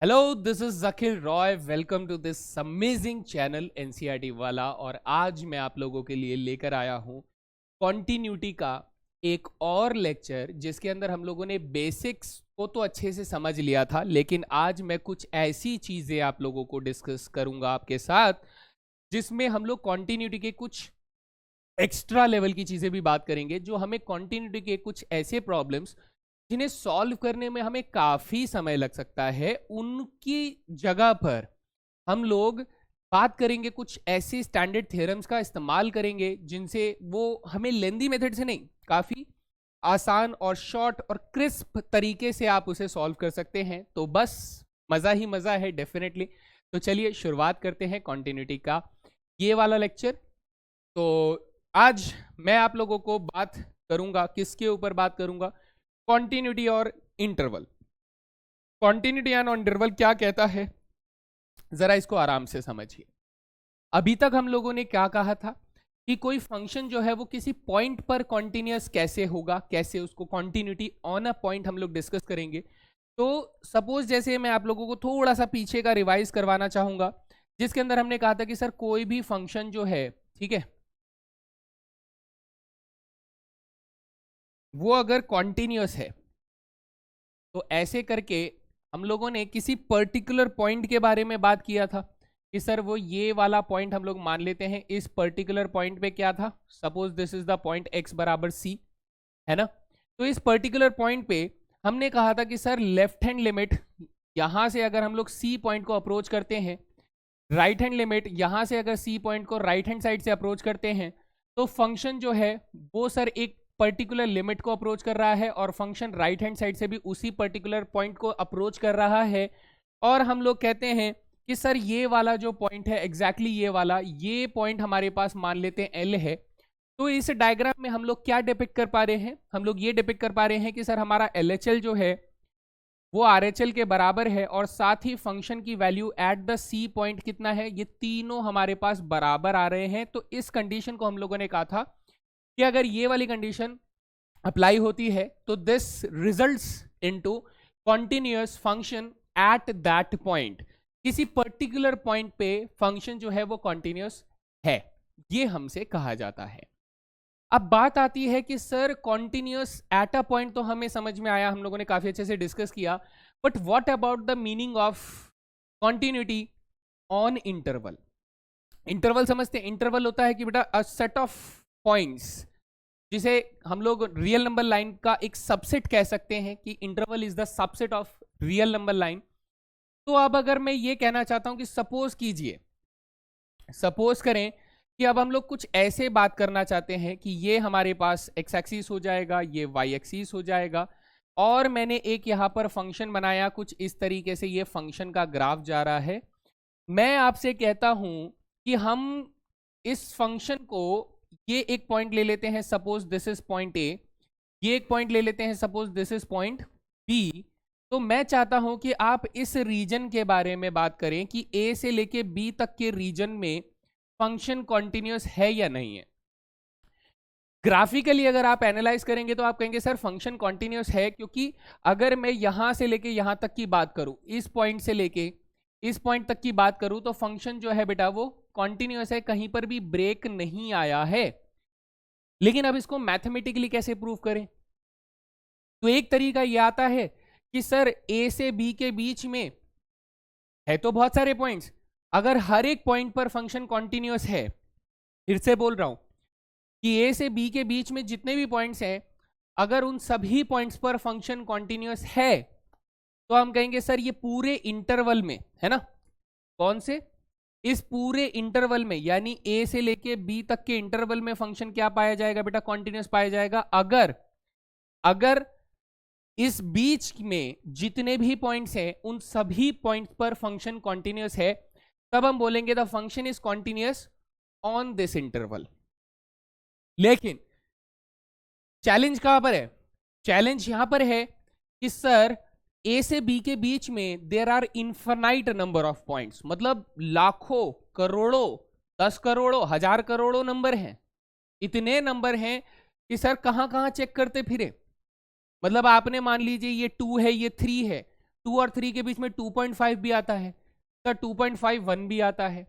Hello, this is Zakir Roy. Welcome to this amazing channel NCERT वाला। और आज मैं आप लोगों के लिए लेकर आया हूँ कॉन्टिन्यूटी का एक और लेक्चर, जिसके अंदर हम लोगों ने बेसिक्स को तो अच्छे से समझ लिया था, लेकिन आज मैं कुछ ऐसी चीज़ें आप लोगों को डिस्कस करूँगा आपके साथ जिसमें हम लोग कॉन्टिन्यूटी के कुछ एक्स्ट्रा लेवल की चीज़ें भी बात करेंगे, जो हमें कॉन्टिन्यूटी के कुछ ऐसे प्रॉब्लम्स जिन्हें सॉल्व करने में हमें काफी समय लग सकता है, उनकी जगह पर हम लोग बात करेंगे कुछ ऐसे स्टैंडर्ड थ्योरम्स का इस्तेमाल करेंगे जिनसे वो हमें लेंदी मेथड से नहीं, काफी आसान और शॉर्ट और क्रिस्प तरीके से आप उसे सॉल्व कर सकते हैं। तो बस मजा ही मजा है डेफिनेटली। तो चलिए शुरुआत करते हैं कॉन्टिन्यूटी का ये वाला लेक्चर। तो आज मैं आप लोगों को बात करूंगा, किसके ऊपर बात करूंगा? कॉन्टिन्यूटी और इंटरवल। कॉन्टिन्यूटी एंड इंटरवल क्या कहता है, जरा इसको आराम से समझिए। अभी तक हम लोगों ने क्या कहा था कि कोई फंक्शन जो है वो किसी पॉइंट पर कॉन्टिन्यूअस कैसे होगा, कैसे उसको कॉन्टिन्यूटी ऑन अ पॉइंट हम लोग डिस्कस करेंगे। तो सपोज जैसे मैं आप लोगों को थोड़ा सा पीछे का रिवाइज करवाना चाहूंगा, जिसके अंदर हमने कहा था कि सर कोई भी फंक्शन जो है, ठीक है, वो अगर कॉन्टिन्यूअस है तो ऐसे करके हम लोगों ने किसी पर्टिकुलर पॉइंट के बारे में बात किया था कि सर वो ये वाला पॉइंट हम लोग मान लेते हैं। इस पर्टिकुलर पॉइंट पे क्या था, suppose this is the point x बराबर c, है ना। तो इस पर्टिकुलर पॉइंट पे हमने कहा था कि सर लेफ्ट हैंड लिमिट यहां से अगर हम लोग c पॉइंट को अप्रोच करते हैं, राइट हैंड लिमिट यहां से अगर c पॉइंट को राइट हैंड साइड से अप्रोच करते हैं, तो फंक्शन जो है वो सर एक पर्टिकुलर लिमिट को अप्रोच कर रहा है और फंक्शन राइट हैंड साइड से भी उसी पर्टिकुलर पॉइंट को अप्रोच कर रहा है। और हम लोग कहते हैं कि सर ये वाला जो पॉइंट है, एग्जैक्टली ये वाला, ये पॉइंट हमारे पास मान लेते हैं एल है। तो इस डायग्राम में हम लोग क्या डिपिक्ट कर पा रहे हैं, हम लोग ये डिपिक्ट कर पा रहे हैं कि सर हमारा एल जो है वो RHL के बराबर है, और साथ ही फंक्शन की value at the c point कितना है, ये तीनों हमारे पास बराबर आ रहे हैं। तो इस कंडीशन को हम लोगों ने कहा था कि अगर ये वाली कंडीशन अप्लाई होती है तो this results into continuous function at that point. किसी पर्टिकुलर पॉइंट पे फंक्शन जो है वो कॉन्टिन्यूअस है, ये हमसे कहा जाता है। अब बात आती है कि sir continuous at a point तो हमें समझ में आया, हम लोगों ने काफी अच्छे से डिस्कस किया, but what about the meaning of continuity on interval. Interval समझते हैं, इंटरवल होता है कि बेटा अ सेट ऑफ पॉइंट्स, जिसे हम लोग रियल नंबर लाइन का एक सबसेट कह सकते हैं कि interval is the subset of real number line. तो अब अगर मैं ये कहना चाहता हूं कि सपोज कीजिए, सपोज करें कि अब हम लोग कुछ ऐसे बात करना चाहते हैं कि ये हमारे पास एक्स एक्सिस हो जाएगा, ये वाई एक्सिस हो जाएगा, और मैंने एक यहां पर फंक्शन बनाया कुछ इस तरीके से, ये फंक्शन का ग्राफ जा रहा है। मैं आपसे कहता हूं कि हम इस फंक्शन को, ये एक पॉइंट ले लेते हैं, suppose this is point A, ये एक पॉइंट ले लेते हैं, suppose this is point B. तो मैं चाहता हूं कि आप इस रीजन के बारे में बात करें कि ए से लेके बी तक के रीजन में फंक्शन कॉन्टिन्यूअस है या नहीं है। ग्राफिकली अगर आप एनालाइज करेंगे तो आप कहेंगे सर फंक्शन कॉन्टिन्यूअस है, क्योंकि अगर मैं यहां से लेके यहां तक की बात करूं, इस पॉइंट से लेके इस पॉइंट तक की बात करूं, तो फंक्शन जो है बेटा वो कॉन्टिन्यूअस है, कहीं पर भी ब्रेक नहीं आया है। लेकिन अब इसको मैथमेटिकली कैसे प्रूव करें? तो एक तरीका यह आता है कि सर ए से बी के बीच में है तो बहुत सारे पॉइंट्स, अगर हर एक पॉइंट पर फंक्शन कॉन्टिन्यूअस है, फिर से बोल रहा हूं कि ए से बी के बीच में जितने भी पॉइंट्स हैं, अगर उन सभी पॉइंट्स पर फंक्शन कॉन्टिन्यूअस है, तो हम कहेंगे सर ये पूरे इंटरवल में है ना। कौन से? इस पूरे इंटरवल में, यानी ए से लेके बी तक के इंटरवल में फंक्शन क्या पाया जाएगा बेटा? कॉन्टिन्यूअस पाया जाएगा। अगर अगर इस बीच में जितने भी पॉइंट्स हैं उन सभी पॉइंट्स पर फंक्शन कॉन्टिन्यूअस है, तब हम बोलेंगे the function is continuous on this interval. लेकिन चैलेंज कहां पर है? चैलेंज यहां पर है कि सर ए से बी के बीच में there are infinite number of points, मतलब लाखों, करोड़ों, 10 करोड़ों, 1000 करोड़ों नंबर हैं। इतने नंबर हैं कि सर कहां कहां चेक करते फिरे। मतलब आपने मान लीजिए ये 2 है, ये 3 है, 2 और 3 के बीच में 2.5 भी आता है सर, 2.51 भी आता है,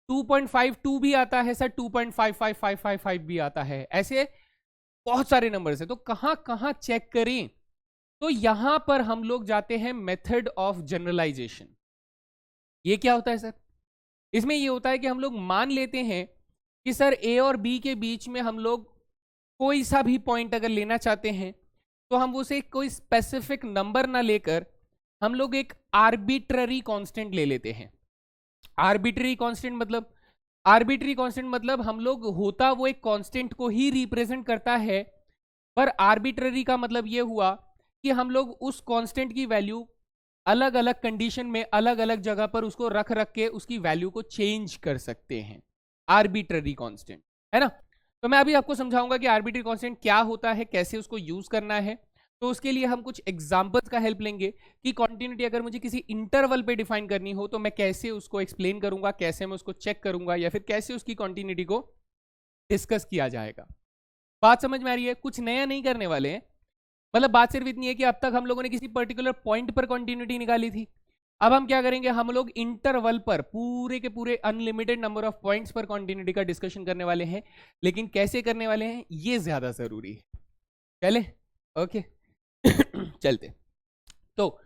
2.52 भी आता है सर, 2.55555 भी आता है। ऐसे बहुत सारे नंबर्स है, तो कहां कहां चेक करें? तो यहां पर हम लोग जाते हैं मेथड ऑफ जनरलाइजेशन। ये क्या होता है सर? इसमें ये होता है कि हम लोग मान लेते हैं कि सर ए और बी के बीच में हम लोग कोई सा भी पॉइंट अगर लेना चाहते हैं तो हम उसे कोई स्पेसिफिक नंबर ना लेकर हम लोग एक आर्बिट्ररी कांस्टेंट ले लेते हैं। आर्बिट्ररी कांस्टेंट मतलब, आर्बिट्ररी कांस्टेंट मतलब हम लोग होता वो एक कांस्टेंट को ही रिप्रेजेंट करता है, पर आर्बिट्ररी का मतलब ये हुआ कि हम लोग उस कांस्टेंट की वैल्यू अलग अलग कंडीशन में अलग अलग जगह पर उसको रख रख के उसकी वैल्यू को चेंज कर सकते हैं। आर्बिट्ररी कांस्टेंट है ना। तो मैं अभी आपको समझाऊंगा कि आर्बिट्ररी कांस्टेंट क्या होता है, कैसे उसको यूज करना है। तो उसके लिए हम कुछ एग्जांपल्स का हेल्प लेंगे कि कॉन्टिन्यूटी अगर मुझे किसी इंटरवल पे डिफाइन करनी हो तो मैं कैसे उसको एक्सप्लेन करूंगा, कैसे मैं उसको चेक करूंगा, या फिर कैसे उसकी कॉन्टिन्यूटी को डिस्कस किया जाएगा। बात समझ में आ रही है? कुछ नया नहीं करने वाले हैं, मतलब बात सिर्फ इतनी है कि अब तक हम लोगों ने किसी पर्टिकुलर पॉइंट पर कॉन्टिन्यूटी निकाली थी। अब हम क्या करेंगे, हम लोग इंटरवल पर पूरे के पूरे अनलिमिटेड नंबर ऑफ पॉइंट्स पर कॉन्टिन्यूटी का डिस्कशन करने वाले हैं। लेकिन कैसे करने वाले हैं ये ज्यादा जरूरी है। चले ओके चलते। तो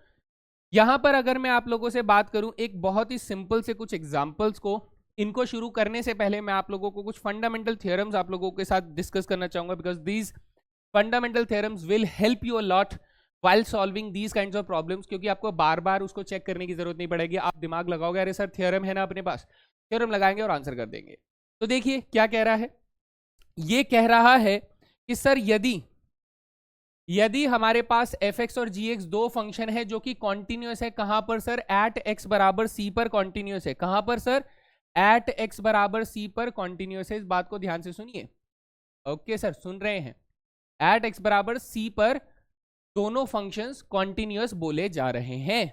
यहां पर अगर मैं आप लोगों से बात करूं एक बहुत ही सिंपल से कुछ एग्जांपल्स को, इनको शुरू करने से पहले मैं आप लोगों को कुछ फंडामेंटल थ्योरम्स आप लोगों के साथ डिस्कस करना चाहूंगा, because these fundamental theorems will help you a lot while solving these kinds of problems, क्योंकि आपको बार बार उसको चेक करने की जरूरत नहीं पड़ेगी। आप दिमाग लगाओगे, अरे सर थ्योरम है ना अपने पास, थ्योरम लगाएंगे और आंसर कर देंगे। तो देखिए क्या कह रहा है, ये कह रहा है कि सर यदि हमारे पास fx और gx दो फंक्शन है जो कि कॉन्टिन्यूस है, कहां पर सर, एट x बराबर c पर कॉन्टिन्यूस है। कहां पर सर, एट x बराबर c पर कॉन्टिन्यूस है। इस बात को ध्यान से सुनिए। ओके सर, सुन रहे हैं? एट x बराबर c पर दोनों फंक्शंस कॉन्टिन्यूअस बोले जा रहे हैं,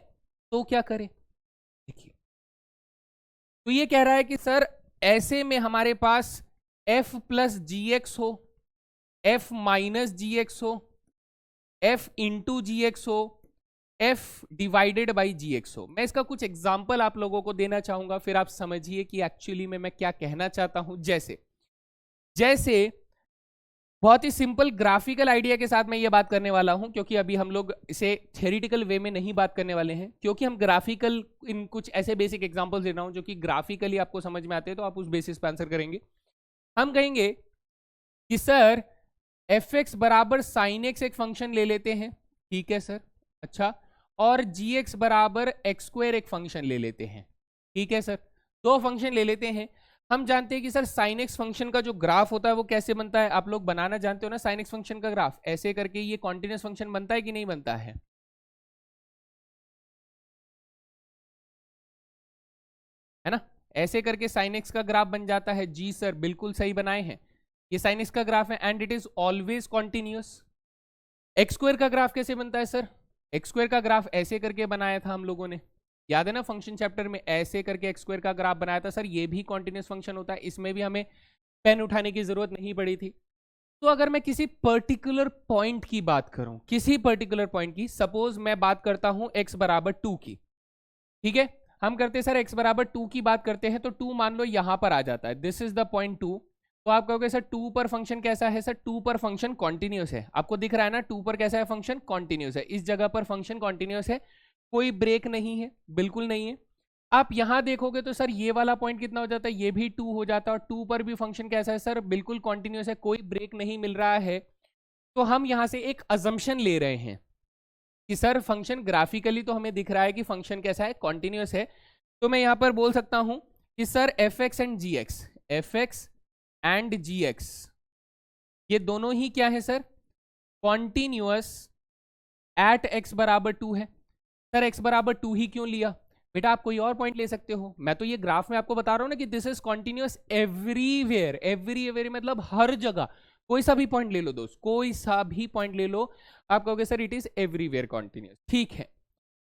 तो क्या करें? देखिए, तो ये कह रहा है कि सर ऐसे में हमारे पास f प्लस जी एक्स हो, f माइनस जी एक्स हो, f इंटू जी एक्स हो, f divided by g x हो। मैं इसका कुछ एग्जाम्पल आप लोगों को देना चाहूंगा, फिर आप समझिए कि एक्चुअली में मैं क्या कहना चाहता हूं। जैसे बहुत ही सिंपल ग्राफिकल आइडिया के साथ मैं ये बात करने वाला हूं, क्योंकि अभी हम लोग इसे थ्योरेटिकल वे में नहीं बात करने वाले हैं, क्योंकि हम ग्राफिकल इन कुछ ऐसे बेसिक एग्जांपल्स दे रहा हूं जो कि ग्राफिकली आपको समझ में आते हैं, तो आप उस बेसिस पे आंसर करेंगे। हम कहेंगे कि सर एफ एक्स बराबर साइन एक्स एक फंक्शन ले लेते हैं, ठीक है सर, अच्छा, और जी एक्स बराबर एक्स स्क्वायर एक फंक्शन ले लेते हैं, ठीक है सर, दो फंक्शन ले लेते हैं। हम जानते हैं कि सर साइन एक्स फंक्शन का जो ग्राफ होता है वो कैसे बनता है, आप लोग बनाना जानते हो ना साइन एक्स फंक्शन का ग्राफ, ऐसे करके ये कॉन्टिन्यूस फंक्शन बनता है कि नहीं बनता है ना? ऐसे करके साइन एक्स का ग्राफ बन जाता है। जी सर, बिल्कुल सही बनाए हैं, ये साइन एक्स का ग्राफ है and it is always continuous. X square का ग्राफ कैसे बनता है सर? एक्स स्क्वायर का ग्राफ ऐसे करके बनाया था हम लोगों ने, याद है ना, फंक्शन चैप्टर में ऐसे करके एक्स स्क्वायर का ग्राफ बनाया था। सर ये भी कॉन्टिन्यूस फंक्शन होता है, इसमें भी हमें पेन उठाने की जरूरत नहीं पड़ी थी। तो अगर मैं किसी पर्टिकुलर पॉइंट की बात करूं, किसी पर्टिकुलर पॉइंट की, सपोज मैं बात करता हूं x बराबर 2 की, ठीक है, हम करते हैं सर x बराबर 2 की बात करते हैं, तो 2 मान लो यहां पर आ जाता है, दिस इज द पॉइंट 2। तो आप कहोगे सर 2 पर फंक्शन कैसा है? सर 2 पर फंक्शन कॉन्टिन्यूस है, आपको दिख रहा है ना 2 पर कैसा है फंक्शन, कॉन्टिन्यूस है। इस जगह पर फंक्शन कॉन्टिन्यूस है, कोई ब्रेक नहीं है, बिल्कुल नहीं है। आप यहां देखोगे तो सर ये वाला पॉइंट कितना हो जाता है, ये भी 2 हो जाता है, और 2 पर भी फंक्शन कैसा है सर, बिल्कुल कॉन्टिन्यूस है, कोई ब्रेक नहीं मिल रहा है। तो हम यहां से एक अजम्पशन ले रहे हैं कि सर फंक्शन ग्राफिकली तो हमें दिख रहा है कि फंक्शन कैसा है, कॉन्टिन्यूस है। तो मैं यहां पर बोल सकता हूं कि sir f x and g x, f x and g x ये दोनों ही क्या है सर, कॉन्टिन्यूअस एट एक्स बराबर 2 है। सर एक्स बराबर 2 ही क्यों लिया बेटा? आप कोई और पॉइंट ले सकते हो, मैं तो ये ग्राफ में आपको बता रहा हूं ना कि this is continuous everywhere. Everywhere मतलब हर जगह, कोई सा भी पॉइंट ले लो दोस्त, कोई सा भी पॉइंट ले लो, आप कहोगे sir it is everywhere continuous, ठीक है।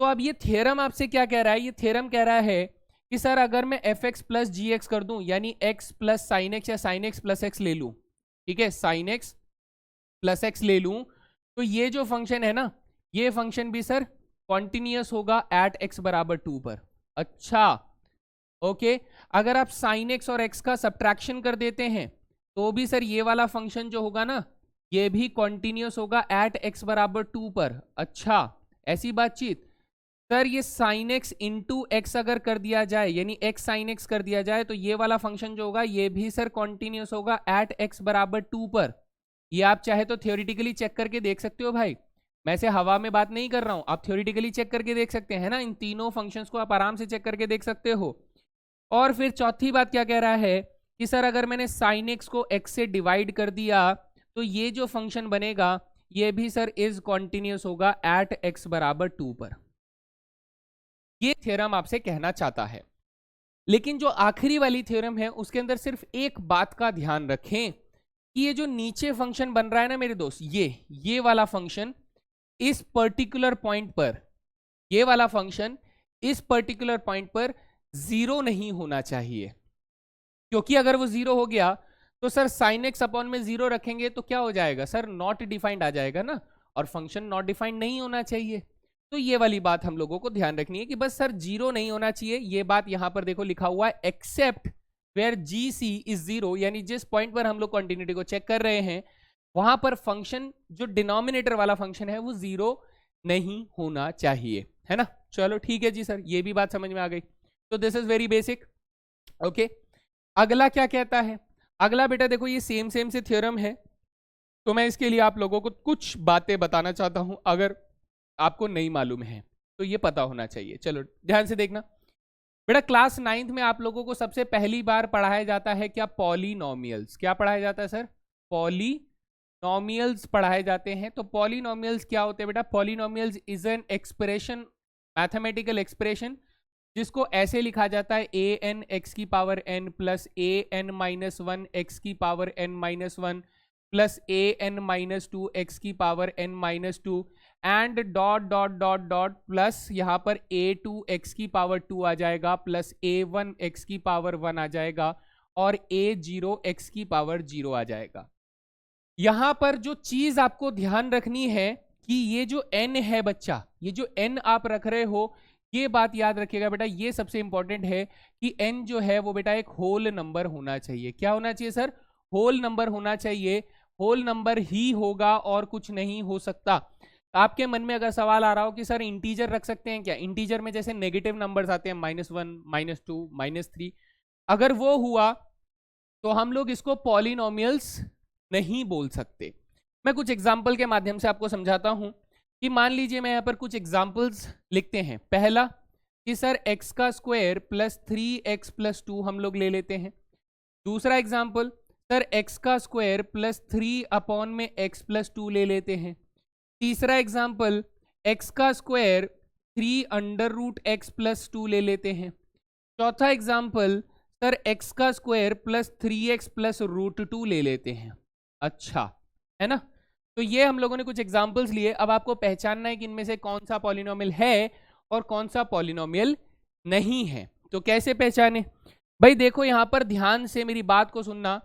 तो अब ये थ्योरम आपसे क्या कह रहा है? ये थ्योरम कह रहा है कि सर अगर मैं F x plus g x कर दूं, यानी एक्स प्लस साइन एक्स या साइन एक्स प्लस एक्स ले लूं, ठीक है, साइन एक्स प्लस एक्स ले लूं, तो ये जो फंक्शन है ना, ये फंक्शन भी सर कॉन्टिन्यूस होगा एट x बराबर 2 पर। अच्छा ओके, अगर आप साइन x और x का सब्ट्रैक्शन कर देते हैं तो भी सर ये वाला फंक्शन जो होगा ना ये भी कॉन्टिन्यूस होगा एट x बराबर 2 पर। अच्छा ऐसी बातचीत। सर ये साइन x इंटू एक्स अगर कर दिया जाए यानी x साइन x कर दिया जाए तो ये वाला फंक्शन जो होगा ये भी सर कॉन्टिन्यूस होगा एट x बराबर 2 पर। ये आप चाहे तो थ्योरेटिकली चेक करके देख सकते हो भाई, मैं से हवा में बात नहीं कर रहा हूं, आप थ्योरेटिकली चेक करके देख सकते हैं ना, इन तीनों फंक्शंस को आप आराम से चेक करके देख सकते हो। और फिर चौथी बात क्या कह रहा है कि सर अगर मैंने साइन x को x से डिवाइड कर दिया तो ये जो फंक्शन बनेगा ये भी सर इज कॉन्टिन्यूस होगा एट x बराबर 2 पर। ये थ्योरम आपसे कहना चाहता है। लेकिन जो आखिरी वाली थ्योरम है उसके अंदर सिर्फ एक बात का ध्यान रखें कि ये जो नीचे फंक्शन बन रहा है ना मेरे दोस्त, ये वाला फंक्शन इस पर्टिकुलर पॉइंट पर, ये वाला फंक्शन इस पर्टिकुलर पॉइंट पर जीरो नहीं होना चाहिए, क्योंकि अगर वो जीरो हो गया तो सर साइन एक्स अपॉन में जीरो रखेंगे तो क्या हो जाएगा सर, नॉट डिफाइंड आ जाएगा ना, और फंक्शन नॉट डिफाइंड नहीं होना चाहिए। तो ये वाली बात हम लोगों को ध्यान रखनी है कि बस सर जीरो नहीं होना चाहिए। ये बात यहां पर देखो लिखा हुआ है except where g c is zero, यानी जिस पॉइंट पर हम लोग कॉन्टिन्यूटी को चेक कर रहे हैं वहां पर फंक्शन जो डिनोमिनेटर वाला फंक्शन है वो जीरो नहीं होना चाहिए, है ना। चलो ठीक है जी सर, ये भी बात समझ में आ गई। तो this is very basic. Okay, अगला क्या कहता है, अगला बेटा देखो ये सेम से थ्योरम है, तो मैं इसके लिए आप लोगों को कुछ बातें बताना चाहता हूं, अगर आपको नहीं मालूम है तो ये पता होना चाहिए। चलो ध्यान से देखना बेटा, क्लास 9th में आप लोगों को सबसे पहली बार पढ़ाया जाता है क्या, पॉलिनोमियल्स। क्या पढ़ाया जाता है सर, पॉलिनोमियल्स पढ़ाए जाते हैं। तो पॉलिनोमियल्स क्या होते हैं बेटा, polynomials is an expression, mathematical expression जिसको ऐसे लिखा जाता है ए एन एक्स की power n plus a n minus one x की power n minus one plus a n minus two x की power n minus two and dot dot dot dot plus यहाँ पर a two x की power two आ जाएगा plus a one x की power one आ जाएगा और ए जीरो एक्स की पावर जीरो आ जाएगा। यहाँ पर जो चीज आपको ध्यान रखनी है कि ये जो n है बच्चा, ये जो n आप रख रहे हो, ये बात याद रखिएगा बेटा, ये सबसे इंपॉर्टेंट है कि n जो है वो बेटा एक होल नंबर होना चाहिए। क्या होना चाहिए सर, होल नंबर होना चाहिए। होल नंबर ही होगा और कुछ नहीं हो सकता। आपके मन में अगर सवाल आ रहा हो कि सर इंटीजर रख सकते हैं क्या, इंटीजर में जैसे नेगेटिव नंबर्स आते हैं -1 -2 -3, अगर वो हुआ तो हम लोग इसको पॉलिनोमियल्स नहीं बोल सकते। मैं कुछ एग्जाम्पल के माध्यम से आपको समझाता हूं कि मान लीजिए मैं यहाँ पर कुछ एग्जाम्पल्स लिखते हैं। पहला कि सर x का स्क्वायर प्लस 3x प्लस 2 हम लोग ले लेते हैं। दूसरा एग्जाम्पल, सर x का स्क्वायर प्लस 3 अपॉन में x प्लस 2 ले लेते हैं। तीसरा एग्जाम्पल, x का square 3 under root x plus 2 ले लेते हैं। चौथा एग्जाम्पल, सर x का square plus 3x plus root 2 ले लेते हैं। अच्छा है ना, तो ये हम लोगों ने कुछ एग्जाम्पल्स लिए। अब आपको पहचानना है कि इनमें से कौन सा पॉलिनोमियल है और कौन सा पॉलिनोमियल नहीं है। तो कैसे पहचाने भाई, देखो यहां पर ध्यान से मेरी बात को सुनना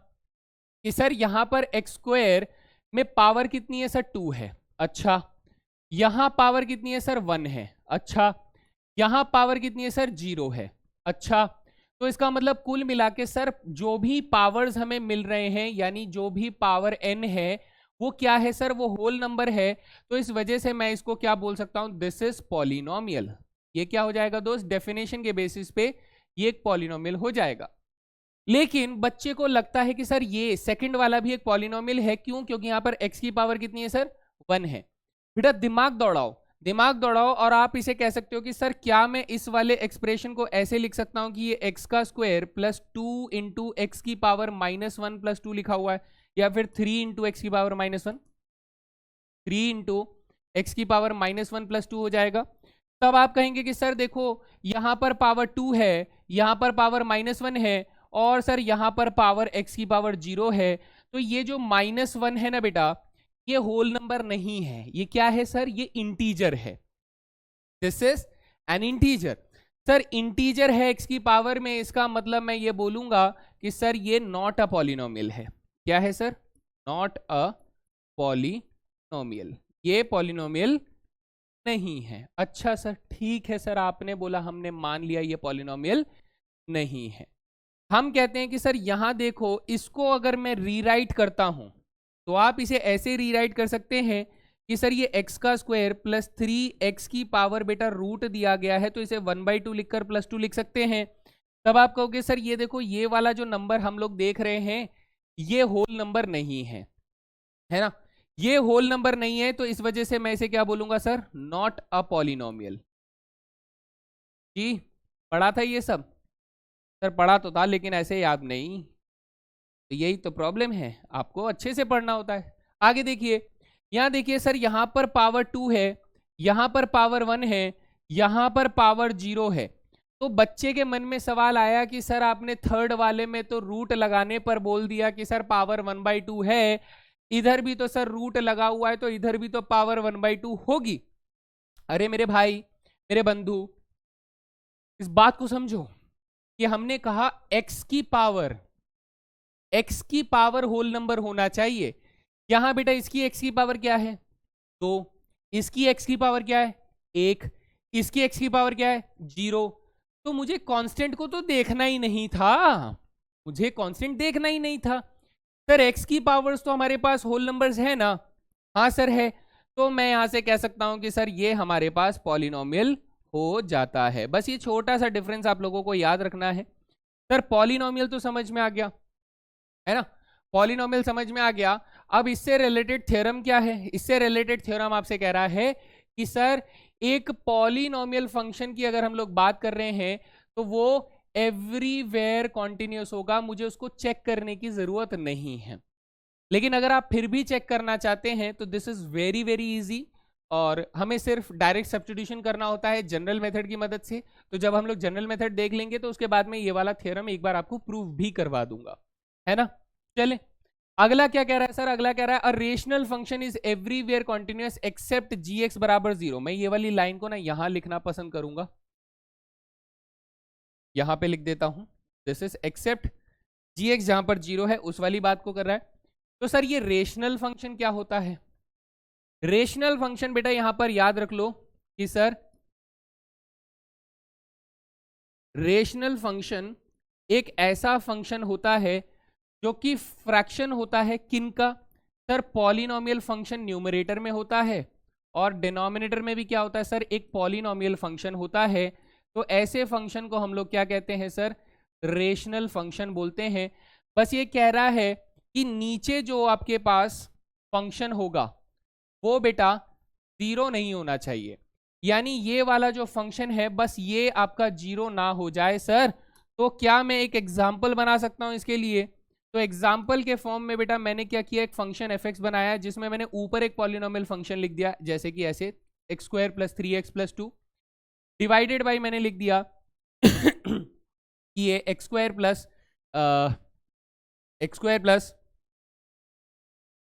कि सर यहां पर एक्स स्क्वायर में पावर कितनी है सर, 2 है। अच्छा, यहां पावर कितनी है सर, 1 है। अच्छा, यहां पावर कितनी है सर, 0 है। अच्छा, तो इसका मतलब कुल मिला के सर जो भी पावर्स हमें मिल रहे हैं यानी जो भी पावर n है वो क्या है सर, वो होल नंबर है। तो इस वजह से मैं इसको क्या बोल सकता हूं, दिस इज पॉलिनोमियल। ये क्या हो जाएगा दोस्त, डेफिनेशन के बेसिस पे ये एक पॉलिनोमियल हो जाएगा। लेकिन बच्चे को लगता है कि सर ये सेकंड वाला भी एक पॉलिनोमियल है। क्यों, क्योंकि यहाँ पर x की पावर कितनी है सर, 1 है। बेटा दिमाग दौड़ाओ, दिमाग दौड़ाओ और आप इसे कह सकते हो कि सर क्या मैं इस वाले एक्सप्रेशन को ऐसे लिख सकता हूं कि ये x का स्क्वायर प्लस 2 इंटू एक्स की पावर -1 प्लस 2 लिखा हुआ है, या फिर 3 इंटू एक्स की पावर -1, 3 इंटू एक्स की पावर -1 प्लस 2 हो जाएगा। तब आप कहेंगे कि सर देखो यहां पर पावर 2 है, यहां पर पावर -1 है और सर यहां पर पावर x की पावर 0 है। तो ये जो -1 है ना बेटा, ये होल नंबर नहीं है, ये क्या है सर, ये इंटीजर है। This is an integer. Sir integer है x की पावर में, इसका मतलब मैं ये बोलूंगा कि सर ये नॉट अ पॉलिनोमियल है। क्या है सर, नॉट अ पॉलिनोमियल, ये पॉलिनोमियल नहीं है। अच्छा सर, ठीक है सर, आपने बोला, हमने मान लिया ये पॉलिनोमियल नहीं है। हम कहते हैं कि सर यहां देखो, इसको अगर मैं रीराइट करता हूं तो आप इसे ऐसे रीराइट कर सकते हैं कि सर ये x का स्क्वायर प्लस 3x की पावर बेटा रूट दिया गया है, तो इसे 1/2 लिखकर +2 लिख सकते हैं। तब आप कहोगे सर ये देखो, ये वाला जो नंबर हम लोग देख रहे हैं ये होल नंबर नहीं है ना, ये होल नंबर नहीं है, तो इस वजह से मैं इसे क्या बोलूंगा सर, नॉट अ पॉलिनोमियल। जी पढ़ा था ये सब सर? पढ़ा तो था लेकिन ऐसे याद नहीं, तो यही तो प्रॉब्लम है, आपको अच्छे से पढ़ना होता है। आगे देखिए, यहां देखिए सर, यहां पर पावर 2 है, यहां पर पावर 1 है, यहां पर पावर 0 है। तो बच्चे के मन में सवाल आया कि सर आपने थर्ड वाले में तो रूट लगाने पर बोल दिया कि सर पावर 1/2 है, इधर भी तो सर रूट लगा हुआ है, तो इधर भी तो पावर 1/2 होगी। अरे मेरे भाई, मेरे बंधु, इस बात को समझो कि हमने कहा x की पावर होल नंबर होना चाहिए। यहां बेटा इसकी x की पावर क्या है, 2, इसकी x की पावर क्या है, 1, इसकी x की पावर क्या है, 0। तो मुझे कांस्टेंट को तो देखना ही नहीं था, मुझे कांस्टेंट देखना ही नहीं था। सर x की पावर्स तो हमारे पास होल नंबर्स है ना? हाँ सर है। तो मैं यहां से कह सकता हूं कि सर ये हमारे पास पॉलिनोमियल हो जाता है। बस ये छोटा सा डिफरेंस आप लोगों को याद रखना है। सर पॉलिनोमियल तो समझ में आ गया है ना, पॉलिनोमियल समझ में आ गया। अब इससे रिलेटेड थ्योरम क्या है? इससे रिलेटेड थ्योरम आपसे कह रहा है कि सर एक पॉलिनोमियल फंक्शन की अगर हम लोग बात कर रहे हैं तो वो एवरीवेयर कॉन्टिन्यूस होगा, मुझे उसको चेक करने की जरूरत नहीं है। लेकिन अगर आप फिर भी चेक करना चाहते हैं तो this is very very easy, और हमें सिर्फ डायरेक्ट सब्स्टिट्यूशन करना होता है जनरल मेथड की मदद से। तो जब हम लोग जनरल मेथड देख लेंगे तो उसके बाद में ये वाला थ्योरम एक बार आपको प्रूव भी करवा दूंगा, है ना। चले, अगला क्या कह रहा है सर? अगला कह रहा है a rational function is everywhere continuous except g(x) बराबर 0। मैं ये वाली लाइन को ना यहां लिखना पसंद करूंगा, यहां पे लिख देता हूं, दिस इज एक्सेप्ट g(x) जहां पर 0 है, उस वाली बात को कर रहा है। तो सर ये रेशनल फंक्शन क्या होता है? रेशनल फंक्शन बेटा यहां पर याद रख लो कि सर रेशनल फंक्शन एक ऐसा फंक्शन होता है जो कि फ्रैक्शन होता है, किन का? सर पॉलिनोमियल फंक्शन न्यूमरेटर में होता है और डिनोमिनेटर में भी क्या होता है सर, एक पॉलिनोमियल फंक्शन होता है। तो ऐसे फंक्शन को हम लोग क्या कहते हैं सर? रेशनल फंक्शन बोलते हैं। बस ये कह रहा है कि नीचे जो आपके पास फंक्शन होगा वो बेटा 0 नहीं होना चाहिए, यानी ये वाला जो फंक्शन है बस ये आपका 0 ना हो जाए सर। तो क्या मैं एक एग्जाम्पल बना सकता हूं इसके लिए? तो एग्जाम्पल के फॉर्म में बेटा मैंने क्या किया, एक फंक्शन एफ एक्स बनाया जिसमें मैंने ऊपर एक पॉलिनोमियल फंक्शन लिख दिया, जैसे कि ऐसे x² + 3x + 2 डिवाइडेड बाई मैंने लिख दिया कि ये x² प्लस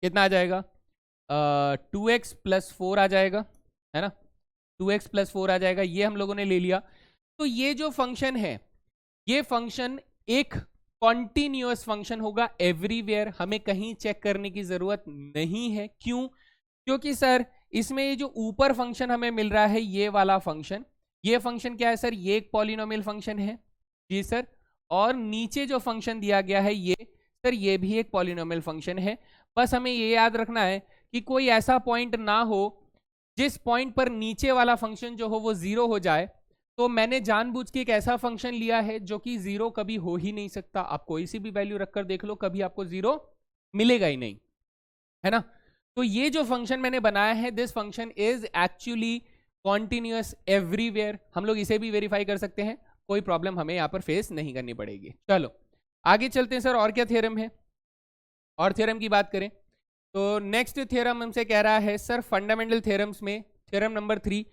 कितना आ जाएगा, 2x + 4 आ जाएगा, है ना, 2x + 4 आ जाएगा, ये हम लोगों ने ले लिया। तो ये जो फंक्शन है ये फंक्शन एक कॉन्टिन्यूअस फंक्शन होगा एवरीवेयर, हमें कहीं चेक करने की जरूरत नहीं है। क्यों? क्योंकि सर इसमें ये जो ऊपर फंक्शन हमें मिल रहा है ये वाला फंक्शन, ये फंक्शन क्या है सर? ये एक पॉलिनोमियल फंक्शन है, जी सर। और नीचे जो फंक्शन दिया गया है ये सर, ये भी एक पॉलिनोमियल फंक्शन है। बस हमें ये याद रखना है कि कोई ऐसा पॉइंट ना हो जिस पॉइंट पर नीचे वाला फंक्शन जो हो वो 0 हो जाए। तो मैंने जानबूझ के एक ऐसा फंक्शन लिया है जो कि 0 कभी हो ही नहीं सकता। आप कोई सी भी वैल्यू रखकर देख लो, कभी आपको 0 मिलेगा ही नहीं, है ना। तो ये जो फंक्शन मैंने बनाया है, this function is actually continuous everywhere. हम लोग इसे भी वेरीफाई कर सकते हैं, कोई प्रॉब्लम हमें यहाँ पर फेस नहीं करनी पड़ेगी। चलो आगे चलते हैं सर, और क्या थ्योरम है? और थ्योरम की बात करें तो नेक्स्ट थ्योरम हमसे कह रहा है सर फंडामेंटल थ्योरम्स में थ्योरम नंबर 3,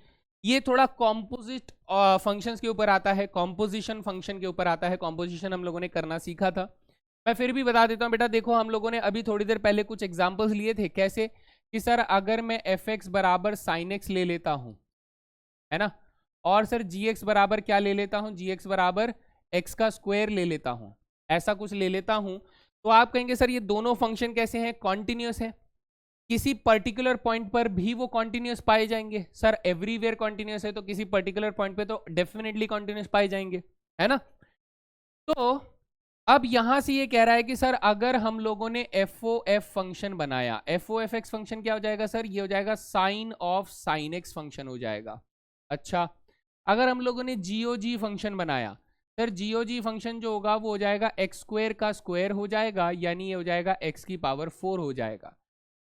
ये थोड़ा कॉम्पोजिट फंक्शंस के ऊपर आता है, कॉम्पोजिशन फंक्शन के ऊपर आता है। कॉम्पोजिशन हम लोगों ने करना सीखा था, मैं फिर भी बता देता हूँ बेटा। देखो हम लोगों ने अभी थोड़ी देर पहले कुछ एग्जांपल्स लिए थे, कैसे कि सर अगर मैं f(x) बराबर sin x ले लेता हूँ, है ना, और सर g(x) बराबर क्या ले लेता हूँ, g(x) बराबर x का स्क्वायर ले लेता हूँ, ऐसा कुछ ले लेता हूँ, तो आप कहेंगे सर ये दोनों फंक्शन कैसे हैं? कॉन्टिन्यूस है। किसी पर्टिकुलर पॉइंट पर भी वो कॉन्टिन्यूस पाए जाएंगे? सर एवरीवेयर कॉन्टिन्यूस है तो किसी पर्टिकुलर पॉइंट पे तो डेफिनेटली कॉन्टिन्यूस पाए जाएंगे, है ना? तो अब यहां से ये कह रहा है कि सर अगर हम लोगों ने एफ फंक्शन बनाया, एफ फंक्शन क्या हो जाएगा सर? ये हो जाएगा sine of sine x function हो जाएगा। अच्छा, अगर हम लोगों ने जीओजी फंक्शन बनाया, सर जीओजी फंक्शन जो होगा वो हो जाएगा एक्स स्क्वायर का स्क्वायर हो जाएगा, यानी ये हो जाएगा एक्स की पावर 4 हो जाएगा।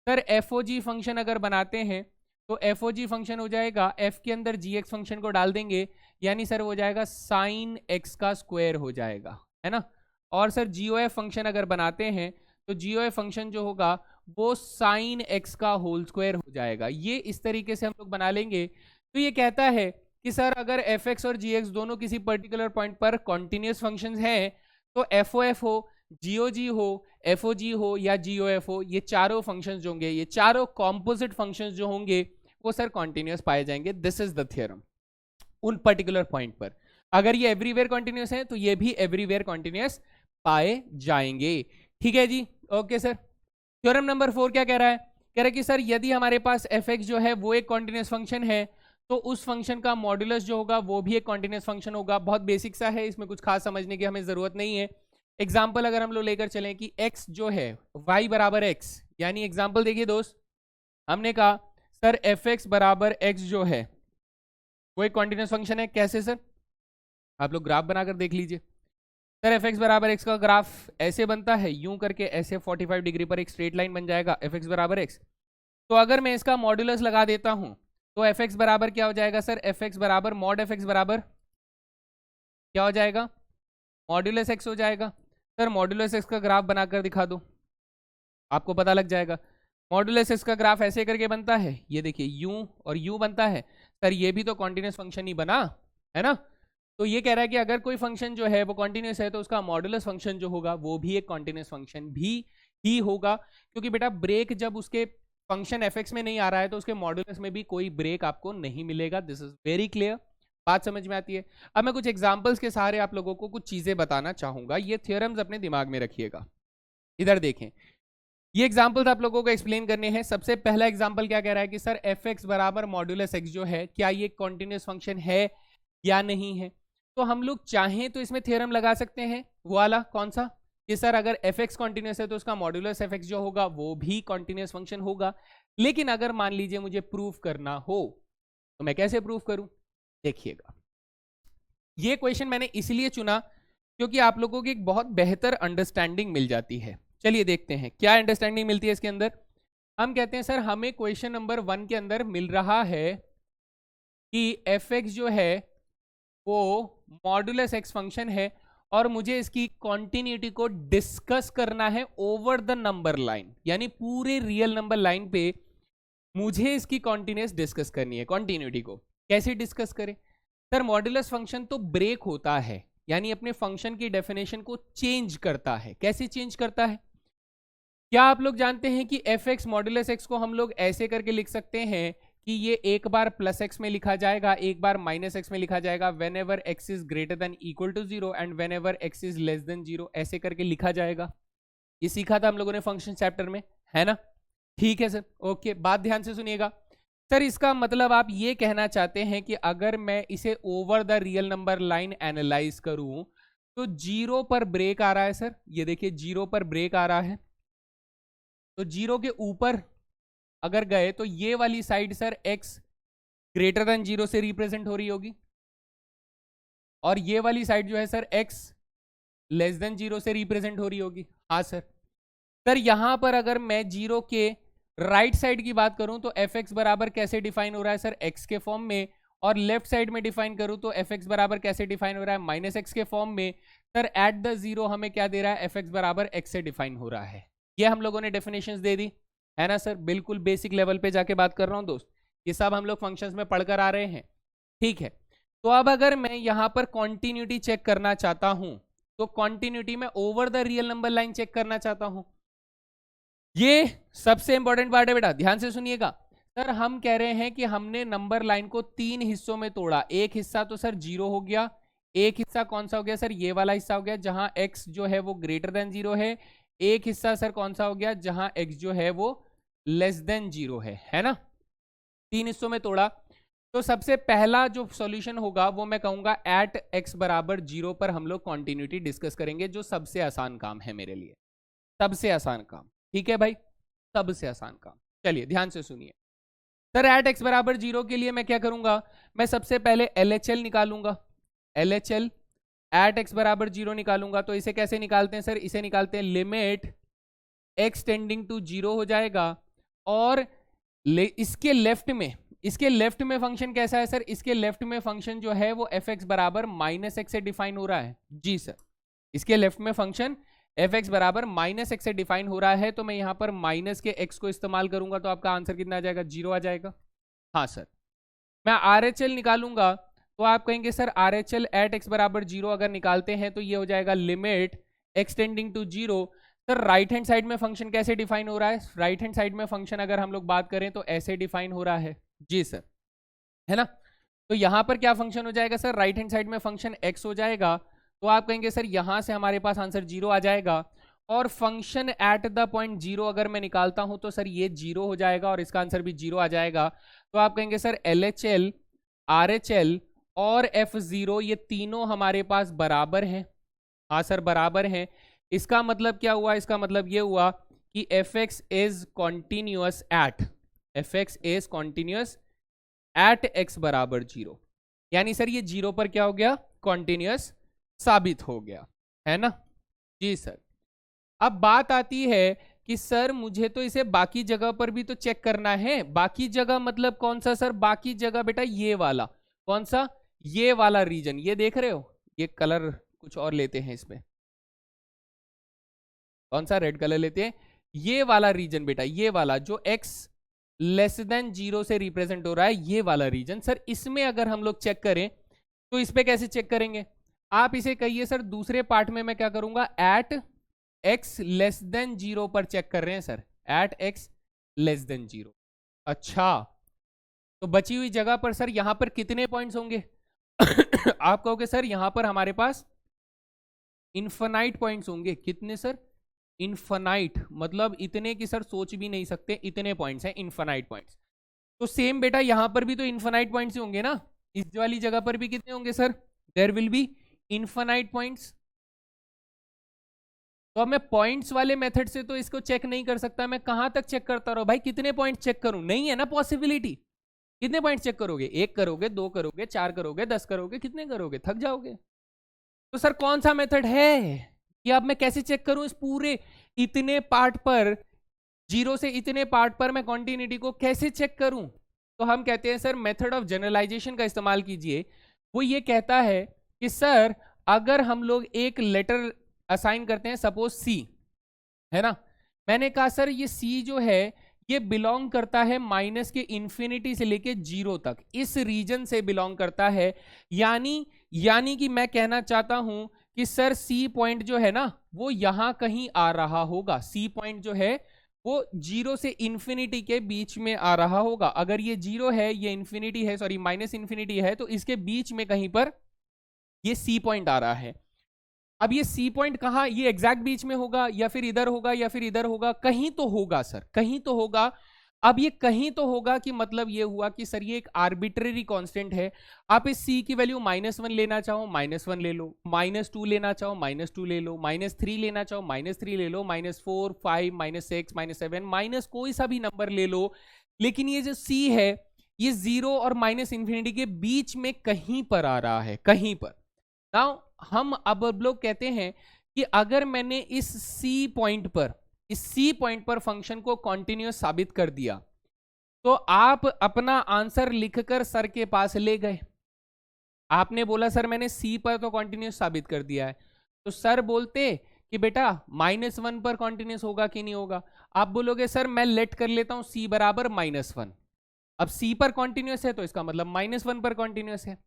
सर एफओजी फंक्शन अगर बनाते हैं तो एफओजी फंक्शन हो जाएगा, एफ के अंदर जी एक्स फंक्शन को डाल देंगे, यानी सर हो जाएगा साइन एक्स का स्क्वायर हो जाएगा, है ना? और सर जीओएफ फंक्शन अगर बनाते हैं तो जीओएफ फंक्शन जो होगा वो साइन एक्स का होल स्क्वायर हो जाएगा। ये इस तरीके से हम लोग बना लेंगे। तो ये कहता है कि सर अगर एफ एक्स और जी एक्स दोनों किसी पर्टिकुलर पॉइंट पर कॉन्टिन्यूस फंक्शंस हैं तो एफ हो, जीओजी हो, एफओजी हो या जीओएफ हो, ये चारों फंक्शंस जो होंगे, ये चारों कॉम्पोजिट फंक्शंस जो होंगे वो सर कॉन्टिन्यूस पाए जाएंगे। दिस इज द थ्योरम उन पर्टिकुलर पॉइंट पर। अगर ये एवरीवेयर कॉन्टिन्यूस है तो ये भी एवरीवेयर कॉन्टिन्यूस पाए जाएंगे। ठीक है जी, ओके सर। थ्योरम नंबर 4 क्या कह रहा है? कह रहा है कि सर यदि हमारे पास एफ एक्स जो है वो एक कॉन्टिन्यूस फंक्शन है तो उस फंक्शन का मॉड्यूलस जो होगा वो भी एक कॉन्टिन्यूस फंक्शन होगा। बहुत बेसिक सा है, इसमें कुछ खास समझने की हमें जरूरत नहीं है। एग्जाम्पल अगर हम लोग लेकर चलें कि x जो है y बराबर x, यानी एग्जाम्पल देखिए दोस्त, हमने कहा सर एफ एक्स बराबर x जो है वो एक कॉन्टिन्यूस फंक्शन है। कैसे सर? आप लोग ग्राफ बनाकर देख लीजिए। सर एफ एक्स बराबर एक्स का ग्राफ ऐसे बनता है, यूं करके ऐसे 45 डिग्री पर एक स्ट्रेट लाइन बन जाएगा एफ एक्स बराबर एक्स। तो अगर मैं इसका मॉड्यूलस लगा देता हूं तो एफ एक्स बराबर क्या हो जाएगा सर? एफ एक्स बराबर मॉड एफ एक्स बराबर क्या हो जाएगा? मॉड्यूलस एक्स हो जाएगा। सर मॉड्यूलस एक्स का ग्राफ बनाकर दिखा दो, आपको पता लग जाएगा। मॉड्यूलस एक्स का ग्राफ ऐसे करके बनता है, ये देखिए यूं और यू बनता है। सर ये भी तो कॉन्टिन्यूस फंक्शन ही बना, है ना? तो ये कह रहा है कि अगर कोई फंक्शन जो है वो कॉन्टिन्यूस है तो उसका मॉड्यूलस फंक्शन जो होगा वो भी एक कॉन्टिन्यूस फंक्शन भी ही होगा, क्योंकि बेटा ब्रेक जब उसके फंक्शन एफ एक्स में नहीं आ रहा है तो उसके मॉड्यूलस में भी कोई ब्रेक आपको नहीं मिलेगा। दिस इज वेरी क्लियर, बात समझ में आती है? अब मैं कुछ एग्जांपल्स के सहारे आप लोगों को कुछ चीजें बताना चाहूंगा, ये थ्योरम्स अपने दिमाग में रखिएगा। इधर देखें, ये एग्जांपल्स आप लोगों को एक्सप्लेन करने हैं। सबसे पहला एग्जांपल क्या कह रहा है कि सर एफ एक्स बराबर मॉड्यूलस एक्स जो है क्या ये कॉन्टिन्यूस फंक्शन है या नहीं है? तो हम लोग चाहें तो इसमें थ्योरम लगा सकते हैं, वो वाला कौन सा, कि सर अगर एफ एक्स कॉन्टिन्यूस है तो उसका मॉड्यूलस एफ एक्स जो होगा वो भी कॉन्टिन्यूस फंक्शन होगा। लेकिन अगर मान लीजिए मुझे प्रूफ करना हो तो मैं कैसे प्रूफ करूं? देखिएगा, ये क्वेश्चन मैंने इसलिए चुना क्योंकि आप लोगों की एक बहुत बेहतर अंडरस्टैंडिंग मिल जाती है। चलिए देखते हैं क्या अंडरस्टैंडिंग मिलती है इसके अंदर। हम कहते हैं सर हमें क्वेश्चन नंबर 1 के अंदर मिल रहा है कि एफ एक्स जो है वो मॉड्यूलस एक्स फंक्शन है और मुझे इसकी कॉन्टिन्यूटी को डिस्कस करना है ओवर द नंबर लाइन, यानी पूरे रियल नंबर लाइन पे मुझे इसकी कॉन्टिन्यूस डिस्कस करनी है। कॉन्टिन्यूटी को कैसे डिस्कस करें? सर मॉड्यूलस फंक्शन तो ब्रेक होता है, यानी अपने फंक्शन की डेफिनेशन को चेंज करता है। कैसे चेंज करता है? क्या आप लोग जानते हैं कि एफ एक्स मॉड्यूलस एक्स को हम लोग ऐसे करके लिख सकते हैं कि ये एक बार प्लस एक्स में लिखा जाएगा, एक बार माइनस एक्स में लिखा जाएगा, whenever x is greater than equal to 0 and whenever x is less than 0, ऐसे करके लिखा जाएगा। ये सीखा था हम लोगों ने फंक्शन चैप्टर में, है ना? ठीक है सर, ओके। बात ध्यान से सुनिएगा। सर इसका मतलब आप ये कहना चाहते हैं कि अगर मैं इसे over the real number line analyse करूं तो 0 पर ब्रेक आ रहा है। सर ये देखिए 0 पर ब्रेक आ रहा है, तो 0 के ऊपर अगर गए तो ये वाली side sir x greater than 0 से रिप्रेजेंट हो रही होगी और ये वाली साइड जो है सर x लेस देन 0 से रिप्रेजेंट हो रही होगी। हाँ सर। सर यहां पर अगर मैं 0 के राइट साइड की बात करूं तो एफ एक्स बराबर कैसे डिफाइन हो रहा है सर? x के फॉर्म में। और लेफ्ट साइड में डिफाइन करूं तो एफ एक्स बराबर कैसे डिफाइन हो रहा है? माइनस एक्स के फॉर्म में। सर एट द 0 हमें क्या दे रहा है? एफ एक्स बराबर x से डिफाइन हो रहा है। ये हम लोगों ने डेफिनेशंस दे दी, है ना सर? बिल्कुल बेसिक लेवल पे जाके बात कर रहा हूं दोस्त, ये सब हम लोग फंक्शंस में पढ़कर आ रहे हैं। ठीक है, तो अब अगर मैं यहां पर कॉन्टिन्यूटी चेक करना चाहता हूं तो कॉन्टिन्यूटी में over the real number line check करना चाहता हूं। ये सबसे इंपॉर्टेंट पार्ट है बेटा, ध्यान से सुनिएगा। सर हम कह रहे हैं कि हमने नंबर लाइन को 3 हिस्सों में तोड़ा। एक हिस्सा तो सर 0 हो गया, एक हिस्सा कौन सा हो गया सर? ये वाला हिस्सा हो गया जहां x जो है वो ग्रेटर देन 0 है। एक हिस्सा सर कौन सा हो गया? जहां x जो है वो लेस देन 0 है ना। 3 हिस्सों में तोड़ा, तो सबसे पहला जो सॉल्यूशन होगा वो मैं कहूंगा एट x बराबर 0 पर हम लोग कॉन्टिन्यूटी डिस्कस करेंगे, जो सबसे आसान काम है मेरे लिए, सबसे आसान काम। ठीक है भाई, सबसे आसान काम। चलिए ध्यान से सुनिए सर, एट x बराबर 0 के लिए मैं क्या करूंगा, मैं सबसे पहले LHL निकालूंगा। LHL एट x बराबर 0 निकालूंगा, तो इसे कैसे निकालते हैं सर, इसे निकालते हैं लिमिट x टेंडिंग टू 0 हो जाएगा, और इसके लेफ्ट में फंक्शन कैसा है सर, इसके लेफ्ट में फंक्शन जो है वो fx बराबर माइनस एक्स से डिफाइन हो रहा है। जी सर, इसके लेफ्ट में फंक्शन fx बराबर माइनस एक्स से डिफाइन हो रहा है, तो मैं यहां पर माइनस के x को इस्तेमाल करूंगा, तो आपका आंसर कितना आ जाएगा, 0 आ जाएगा। हाँ सर, मैं RHL निकालूंगा, तो आप कहेंगे सर RHL एट x बराबर 0 अगर निकालते हैं तो ये हो जाएगा limit x tending to 0। Sir right hand side में फंक्शन कैसे डिफाइन हो रहा है, राइट हैंड साइड में फंक्शन अगर हम लोग बात करें तो ऐसे डिफाइन हो रहा है। जी सर, है ना। तो यहां पर क्या फंक्शन हो जाएगा सर, राइट हैंड साइड में फंक्शन x हो जाएगा, तो आप कहेंगे सर यहां से हमारे पास आंसर 0 आ जाएगा, और फंक्शन एट द पॉइंट 0 अगर मैं निकालता हूं तो सर ये 0 हो जाएगा और इसका आंसर भी 0 आ जाएगा। तो आप कहेंगे सर LHL, RHL और F0 ये तीनों हमारे पास बराबर हैं। हाँ सर बराबर हैं। इसका मतलब क्या हुआ, इसका मतलब ये हुआ कि fx is continuous at x बराबर 0, यानी सर ये 0 पर क्या हो गया, कॉन्टिन्यूअस साबित हो गया, है ना। जी सर, अब बात आती है कि सर मुझे तो इसे बाकी जगह पर भी तो चेक करना है। बाकी जगह मतलब कौन सा सर, बाकी जगह बेटा ये वाला, कौन सा, ये वाला रीजन, ये देख रहे हो, ये कलर कुछ और लेते हैं इसमें, कौन सा, रेड कलर लेते हैं, ये वाला रीजन बेटा, ये वाला जो x लेस देन 0 से रिप्रेजेंट हो रहा है, ये वाला रीजन। सर इसमें अगर हम लोग चेक करें तो इस पे कैसे चेक करेंगे, आप इसे कहिए सर दूसरे पार्ट में मैं क्या करूंगा, एट x लेस देन 0 पर चेक कर रहे हैं sir, at x less than 0। अच्छा, तो बची हुई जगह पर सर यहां पर कितने पॉइंट्स होंगे आप कहोगे सर यहां पर हमारे पास इन्फिनाइट पॉइंट्स होंगे। कितने सर, इन्फिनाइट, मतलब इतने की सर सोच भी नहीं सकते, इतने पॉइंट्स हैं इन्फिनाइट पॉइंट्स। तो सेम बेटा यहां पर भी तो इन्फिनाइट पॉइंट्स ही होंगे ना, इस वाली जगह पर भी कितने होंगे sir, there will be infinite points. तो अब मैं पॉइंट्स वाले मेथड से तो इसको चेक नहीं कर सकता, मैं कहां तक चेक करता रहूं भाई, कितने पॉइंट चेक करूं, नहीं है ना पॉसिबिलिटी। कितने पॉइंट चेक करोगे, 1 करोगे, 2 करोगे, 4 करोगे, 10 करोगे, कितने करोगे, थक जाओगे। तो सर कौन सा मेथड है कि अब मैं कैसे चेक करूं इस पूरे इतने पार्ट पर, 0 से इतने पार्ट पर मैं कॉन्टिन्यूटी को कैसे चेक करूं। तो हम कहते हैं सर मेथड ऑफ जनरलाइजेशन का इस्तेमाल कीजिए। वो ये कहता है कि सर अगर हम लोग एक लेटर असाइन करते हैं, सपोज C, है ना, मैंने कहा सर ये C जो है ये बिलोंग करता है माइनस के इंफिनिटी से लेके 0 तक, इस रीजन से बिलोंग करता है, यानी कि मैं कहना चाहता हूं कि सर C पॉइंट जो है ना वो यहां कहीं आ रहा होगा, C पॉइंट जो है वो 0 से इंफिनिटी के बीच में आ रहा होगा। अगर ये 0 है, ये इंफिनिटी है, सॉरी माइनस इंफिनिटी है, तो इसके बीच में कहीं पर ये C पॉइंट आ रहा है। अब ये C पॉइंट कहां, ये एग्जैक्ट बीच में होगा या फिर इधर होगा या फिर इधर होगा, कहीं तो होगा सर, कहीं तो होगा। अब ये कहीं तो होगा कि मतलब ये हुआ कि सर ये एक आर्बिट्रेरी कांस्टेंट है, आप इस C की वैल्यू -1 लेना चाहो -1 ले लो, -2 लेना चाहो -2 ले लो, -3 लेना चाहो -3 ले लो, -4, 5, -6, -7, माइनस कोई सा भी नंबर ले लो, लेकिन ये जो C है ये 0 और माइनस इंफिनिटी के बीच में कहीं पर आ रहा है, कहीं पर। नाउ हम अब लोग कहते हैं कि अगर मैंने इस C पॉइंट पर फंक्शन को कॉन्टिन्यूअस साबित कर दिया, तो आप अपना आंसर लिखकर सर के पास ले गए। आपने बोला सर मैंने C पर तो कॉन्टिन्यूअस साबित कर दिया है, तो सर बोलते कि बेटा -1 पर कॉन्टिन्यूअस होगा कि नहीं होगा। आप बोलोगे सर मैं लेट कर लेता हूं C बराबर -1, अब C पर कॉन्टिन्यूअस है तो इसका मतलब -1 पर कॉन्टिन्यूअस है।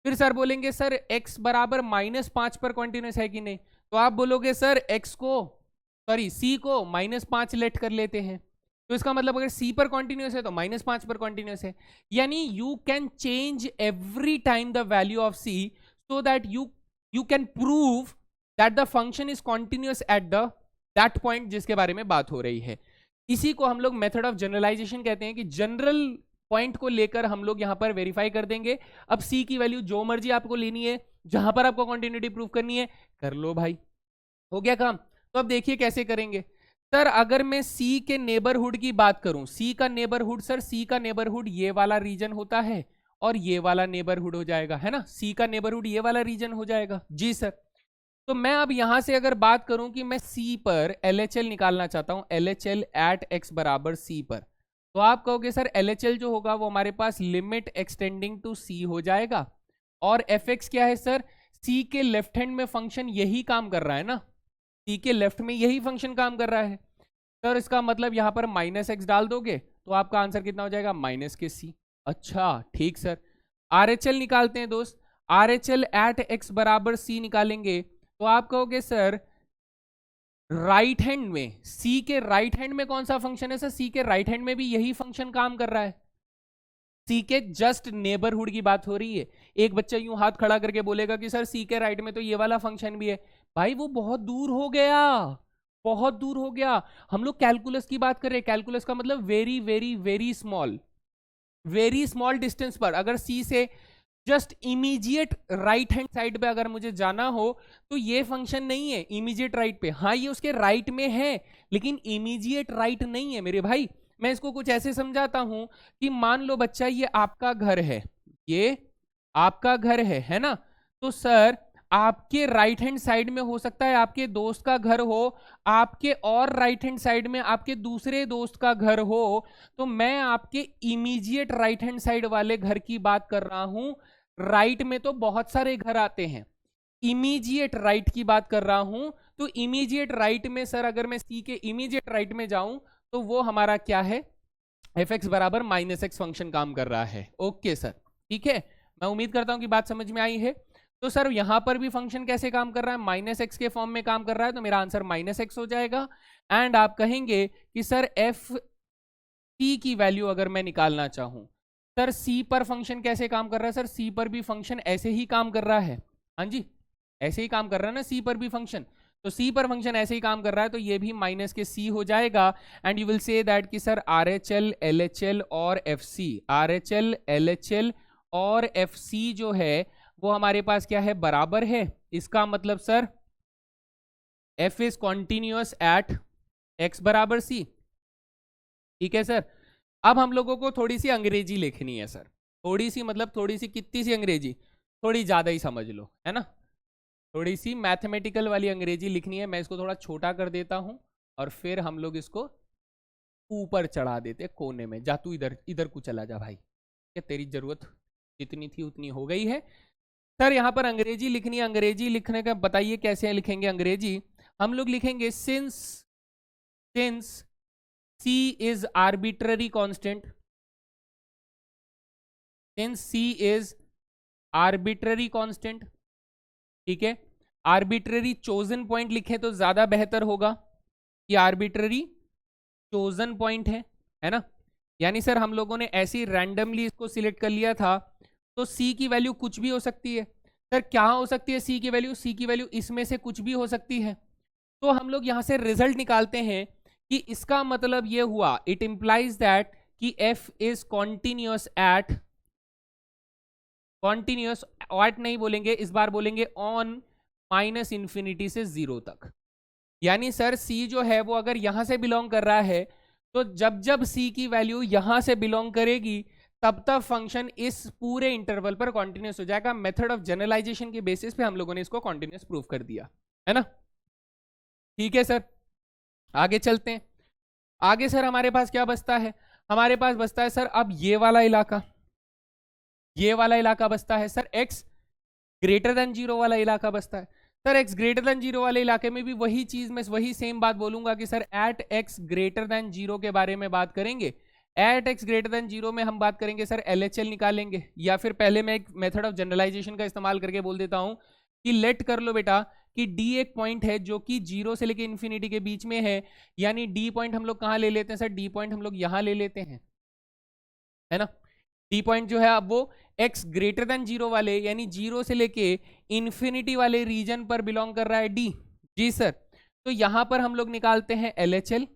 फिर सर बोलेंगे सर x बराबर -5 पर कॉन्टिन्यूअस है कि नहीं, तो आप बोलोगे सर C को -5 लेट कर लेते हैं, तो इसका मतलब अगर C पर कॉन्टिन्यूअस है तो -5 पर कॉन्टिन्यूअस है। यानी you can change every time the value of C so that you can prove that the function is continuous at that point जिसके बारे में बात हो रही है। इसी को हम लोग मेथड ऑफ जनरलाइजेशन कहते हैं कि जनरल पॉइंट को लेकर हम लोग यहां पर वेरीफाई कर देंगे। अब सी की वैल्यू जो मर्जी आपको लेनी है, जहां पर आपको कॉन्टिन्यूटी प्रूव करनी है कर लो भाई, हो गया काम। तो अब देखिए कैसे करेंगे सर। अगर मैं सी के नेबरहुड की बात करूं, सी का नेबरहुड, सर सी का नेबरहुड ये वाला रीजन होता है और ये वाला नेबरहुड हो जाएगा, है ना। सी का नेबरहुड ये वाला रीजन हो जाएगा जी सर। तो मैं अब यहां से अगर बात करूं कि मैं सी पर LHL निकालना चाहता हूं, LHL एट x बराबर सी पर, तो आप कहोगे सर LHL जो होगा वो हमारे पास लिमिट एक्सटेंडिंग टू सी हो जाएगा। और fx क्या है सर, सी के लेफ्ट हैंड में फंक्शन यही काम कर रहा है ना, सी के लेफ्ट में यही फंक्शन काम कर रहा है सर। इसका मतलब यहां पर -x डाल दोगे तो आपका आंसर कितना हो जाएगा, -c। अच्छा ठीक सर। RHL निकालते हैं दोस्त, RHL एट x बराबर सी निकालेंगे तो आप कहोगे सर राइट हैंड में, सी के राइट हैंड में कौन सा फंक्शन है सर, सी के राइट हैंड में भी यही फंक्शन काम कर रहा है। सी के जस्ट नेबरहुड की बात हो रही है। एक बच्चा यूं हाथ खड़ा करके बोलेगा कि सर सी के राइट में तो ये वाला फंक्शन भी है, भाई वो बहुत दूर हो गया, बहुत दूर हो गया। हम लोग कैलकुलस की बात कर रहे हैं, कैलकुलस का मतलब very very very small, very small distance पर अगर सी से just immediate right hand side पे अगर मुझे जाना हो तो ये फंक्शन नहीं है इमीडिएट राइट पे, हाँ ये उसके राइट में है लेकिन इमीडिएट राइट नहीं है मेरे भाई। मैं इसको कुछ ऐसे समझाता हूं कि मान लो बच्चा ये आपका घर है, ये आपका घर है ना। तो सर आपके राइट हैंड साइड में हो सकता है आपके दोस्त का घर हो, आपके और राइट हैंड साइड में आपके दूसरे दोस्त का घर हो। तो मैं आपके इमीडिएट राइट हैंड साइड वाले घर की बात कर रहा हूं। राइट में तो बहुत सारे घर आते हैं, इमीडिएट राइट की बात कर रहा हूं। तो इमीडिएट राइट में सर अगर मैं सी के इमीडिएट राइट में जाऊं तो वो हमारा क्या है, fx बराबर -x फंक्शन काम कर रहा है। ओके सर ठीक है, मैं उम्मीद करता हूं कि बात समझ में आई है। तो सर यहां पर भी फंक्शन कैसे काम कर रहा है, -x के फॉर्म में काम कर रहा है, तो मेरा आंसर -x हो जाएगा। एंड आप कहेंगे कि सर f p की वैल्यू अगर मैं निकालना चाहूं, सर c पर फंक्शन कैसे काम कर रहा है, सर c पर भी फंक्शन ऐसे ही काम कर रहा है, हाँ जी ऐसे ही काम कर रहा है ना c पर भी फंक्शन। तो c पर फंक्शन ऐसे ही काम कर रहा है तो ये भी -c हो जाएगा। And you will say that कि सर RHL LHL और FC, RHL LHL और FC जो है वो हमारे पास क्या है, बराबर है। इसका मतलब sir f is continuous at x बराबर c, ठीक है सर। अब हम लोगों को थोड़ी सी अंग्रेजी लिखनी है सर, थोड़ी सी मतलब थोड़ी सी, कितनी सी अंग्रेजी, थोड़ी ज्यादा ही समझ लो, है ना। थोड़ी सी मैथमेटिकल वाली अंग्रेजी लिखनी है। मैं इसको थोड़ा छोटा कर देता हूं और फिर हम लोग इसको ऊपर चढ़ा देते कोने में। जा तू इधर, इधर को चला जा भाई, क्या तेरी जरूरत जितनी थी उतनी हो गई है। सर यहाँ पर अंग्रेजी लिखनी है, अंग्रेजी लिखने का बताइए कैसे लिखेंगे अंग्रेजी। हम लोग लिखेंगे since c is arbitrary constant, since c is arbitrary constant, ठीक है। आर्बिट्ररी चोजन पॉइंट लिखे तो ज्यादा बेहतर होगा कि आर्बिट्ररी चोजन पॉइंट है ना। यानी सर हम लोगों ने ऐसे ही रैंडमली इसको सिलेक्ट कर लिया था, तो c की वैल्यू कुछ भी हो सकती है। सर क्या हो सकती है c की वैल्यू, c की वैल्यू इसमें से कुछ भी हो सकती है। तो हम लोग यहां से रिजल्ट निकालते हैं कि इसका मतलब ये हुआ, इट इंप्लाइज दैट कि f is continuous at, continuous at नहीं बोलेंगे इस बार, बोलेंगे ऑन -इंफिनिटी से 0 तक। यानी सर c जो है वो अगर यहां से बिलोंग कर रहा है तो जब जब c की वैल्यू यहां से बिलोंग करेगी तब तक फंक्शन इस पूरे इंटरवल पर कॉन्टिन्यूअस हो जाएगा। मेथड ऑफ जनरलाइजेशन के बेसिस पे हम लोगों ने इसको कॉन्टिन्यूअस प्रूव कर दिया, है ना। ठीक है सर, आगे चलते हैं। आगे सर हमारे पास क्या बचता है, हमारे पास बचता है सर अब ये वाला इलाका, ये वाला इलाका बचता है सर x ग्रेटर देन 0 वाला इलाका बचता है। सर x ग्रेटर देन 0 वाले इलाके में भी वही चीज, मैं वही सेम बात बोलूंगा कि sir at x greater than 0 के बारे में बात करेंगे। एट x ग्रेटर देन 0 में हम बात करेंगे सर LHL निकालेंगे, या फिर पहले मैं एक मेथड ऑफ जनरलाइजेशन का इस्तेमाल करके बोल देता हूं कि लेट कर लो बेटा कि d एक पॉइंट है जो कि 0 से लेके इन्फिनिटी के बीच में है। यानी d पॉइंट हम लोग कहां ले लेते हैं सर, d पॉइंट हम लोग यहां ले लेते हैं, है ना। d पॉइंट जो है अब वो x ग्रेटर देन 0 वाले यानी 0 से लेके इन्फिनिटी वाले रीजन पर बिलोंग कर रहा है d, जी सर। तो यहां पर हम लोग निकालते हैं LHL,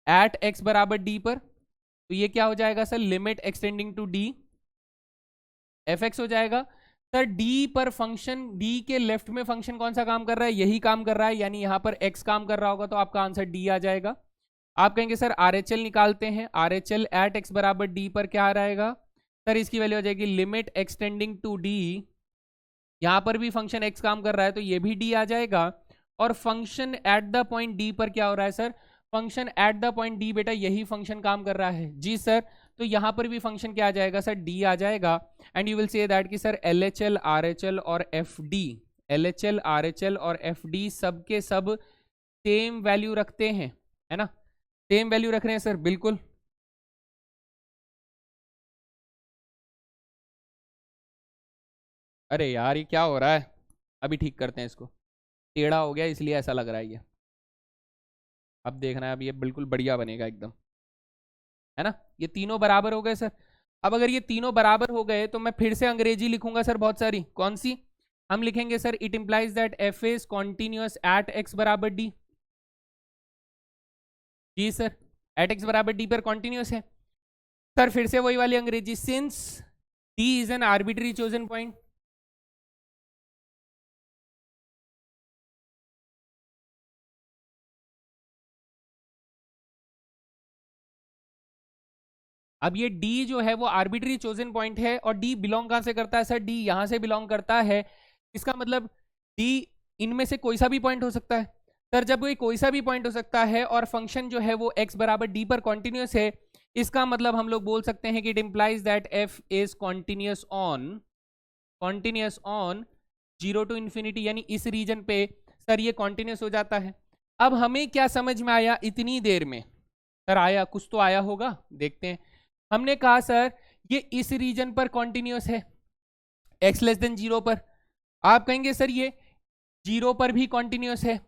एट एक्स बराबर डी पर, तो ये क्या हो जाएगा sir, limit x tending to d f x हो जाएगा। सर डी पर फंक्शन, डी के लेफ्ट में फंक्शन कौन सा काम कर रहा है, यही काम कर रहा है, यानी यहां पर एक्स काम कर रहा होगा, तो आपका आंसर डी आ जाएगा। आप कहेंगे सर आर एच एल निकालते हैं, R H L at x बराबर डी पर क्या रहेगा सर, इसकी वैल्यू हो जाएगी लिमिट एक्सटेंडिंग टू डी, यहां पर भी फंक्शन एक्स काम कर रहा है तो ये भी डी आ जाएगा, और function at the point D पर क्या हो रहा है sir, function at the point D, बेटा यही फंक्शन काम कर रहा है जी सर, तो यहां पर भी फंक्शन क्या आ जाएगा सर, डी आ जाएगा। And you will say that कि sir L H L R H L और F D, L H L R H L और एफ डी सब के सब सेम वैल्यू रखते हैं, है ना, सेम वैल्यू रख रहे हैं सर, बिल्कुल। अरे यार ये क्या हो रहा है, अभी ठीक करते हैं इसको, टेढ़ा हो गया इसलिए ऐसा लग रहा है ये, अब देखना है, अब ये बिल्कुल बढ़िया बनेगा एकदम, है ना। ये तीनों बराबर हो गए सर। अब अगर ये तीनों बराबर हो गए तो मैं फिर से अंग्रेजी लिखूंगा सर, बहुत सारी, कौन सी, हम लिखेंगे sir it implies that f is continuous at x बराबर डी, जी सर, एट एक्स बराबर डी पर कॉन्टिन्यूअस है। सर फिर से वही वाली अंग्रेजी, since d is an arbitrary chosen point, अब ये D जो है वो आर्बिट्री चोजन पॉइंट है, और D बिलोंग कहां से करता है सर, D यहां से बिलोंग करता है, इसका मतलब D इनमें से कोई सा भी पॉइंट हो सकता है सर, जब कोई सा भी पॉइंट हो सकता है और फंक्शन जो है वो x बराबर D पर कॉन्टिन्यूस है, इसका मतलब हम लोग बोल सकते हैं कि it implies that f is continuous on 0 to infinity, यानी इस रीजन पे सर ये कॉन्टिन्यूस हो जाता है। अब हमें क्या समझ में आया इतनी देर में, सर आया कुछ तो आया होगा, देखते हैं। हमने कहा सर ये इस रीजन पर कॉन्टिन्यूस है, x लेस देन 0 पर, आप कहेंगे सर ये 0 पर भी कॉन्टिन्यूस है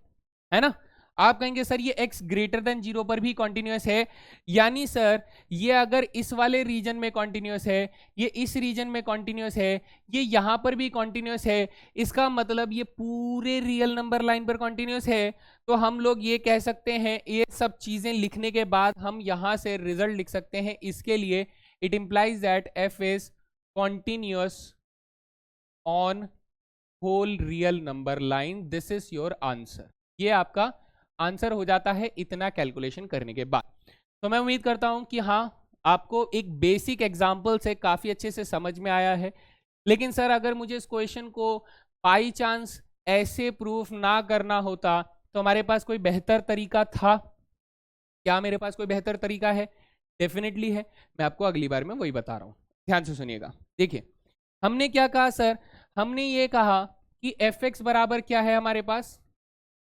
ना, आप कहेंगे सर ये x ग्रेटर देन 0 पर भी कॉन्टिन्यूस है, यानी सर ये अगर इस वाले रीजन में कॉन्टिन्यूस है, ये इस रीजन में कॉन्टिन्यूस है, ये यहां पर भी कॉन्टिन्यूस है, इसका मतलब ये पूरे रियल नंबर लाइन पर कॉन्टिन्यूस है। तो हम लोग ये कह सकते हैं, ये सब चीजें लिखने के बाद हम यहां से रिजल्ट लिख सकते हैं, इसके लिए it implies that f is continuous on whole real number line, this is your answer. ये आपका आंसर हो जाता है इतना कैलकुलेशन करने के बाद। तो मैं उम्मीद करता हूं कि हाँ आपको एक बेसिक एग्जांपल से काफी अच्छे से समझ में आया है। लेकिन सर अगर मुझे इस क्वेश्चन को बाई चांस ऐसे प्रूफ ना करना होता तो हमारे पास कोई बेहतर तरीका था क्या, मेरे पास कोई बेहतर तरीका है, डेफिनेटली है, मैं आपको अगली बार में वही बता रहा हूं, ध्यान से सुनिएगा। देखिए हमने क्या कहा सर, हमने ये कहा कि एफ एक्स बराबर क्या है हमारे पास,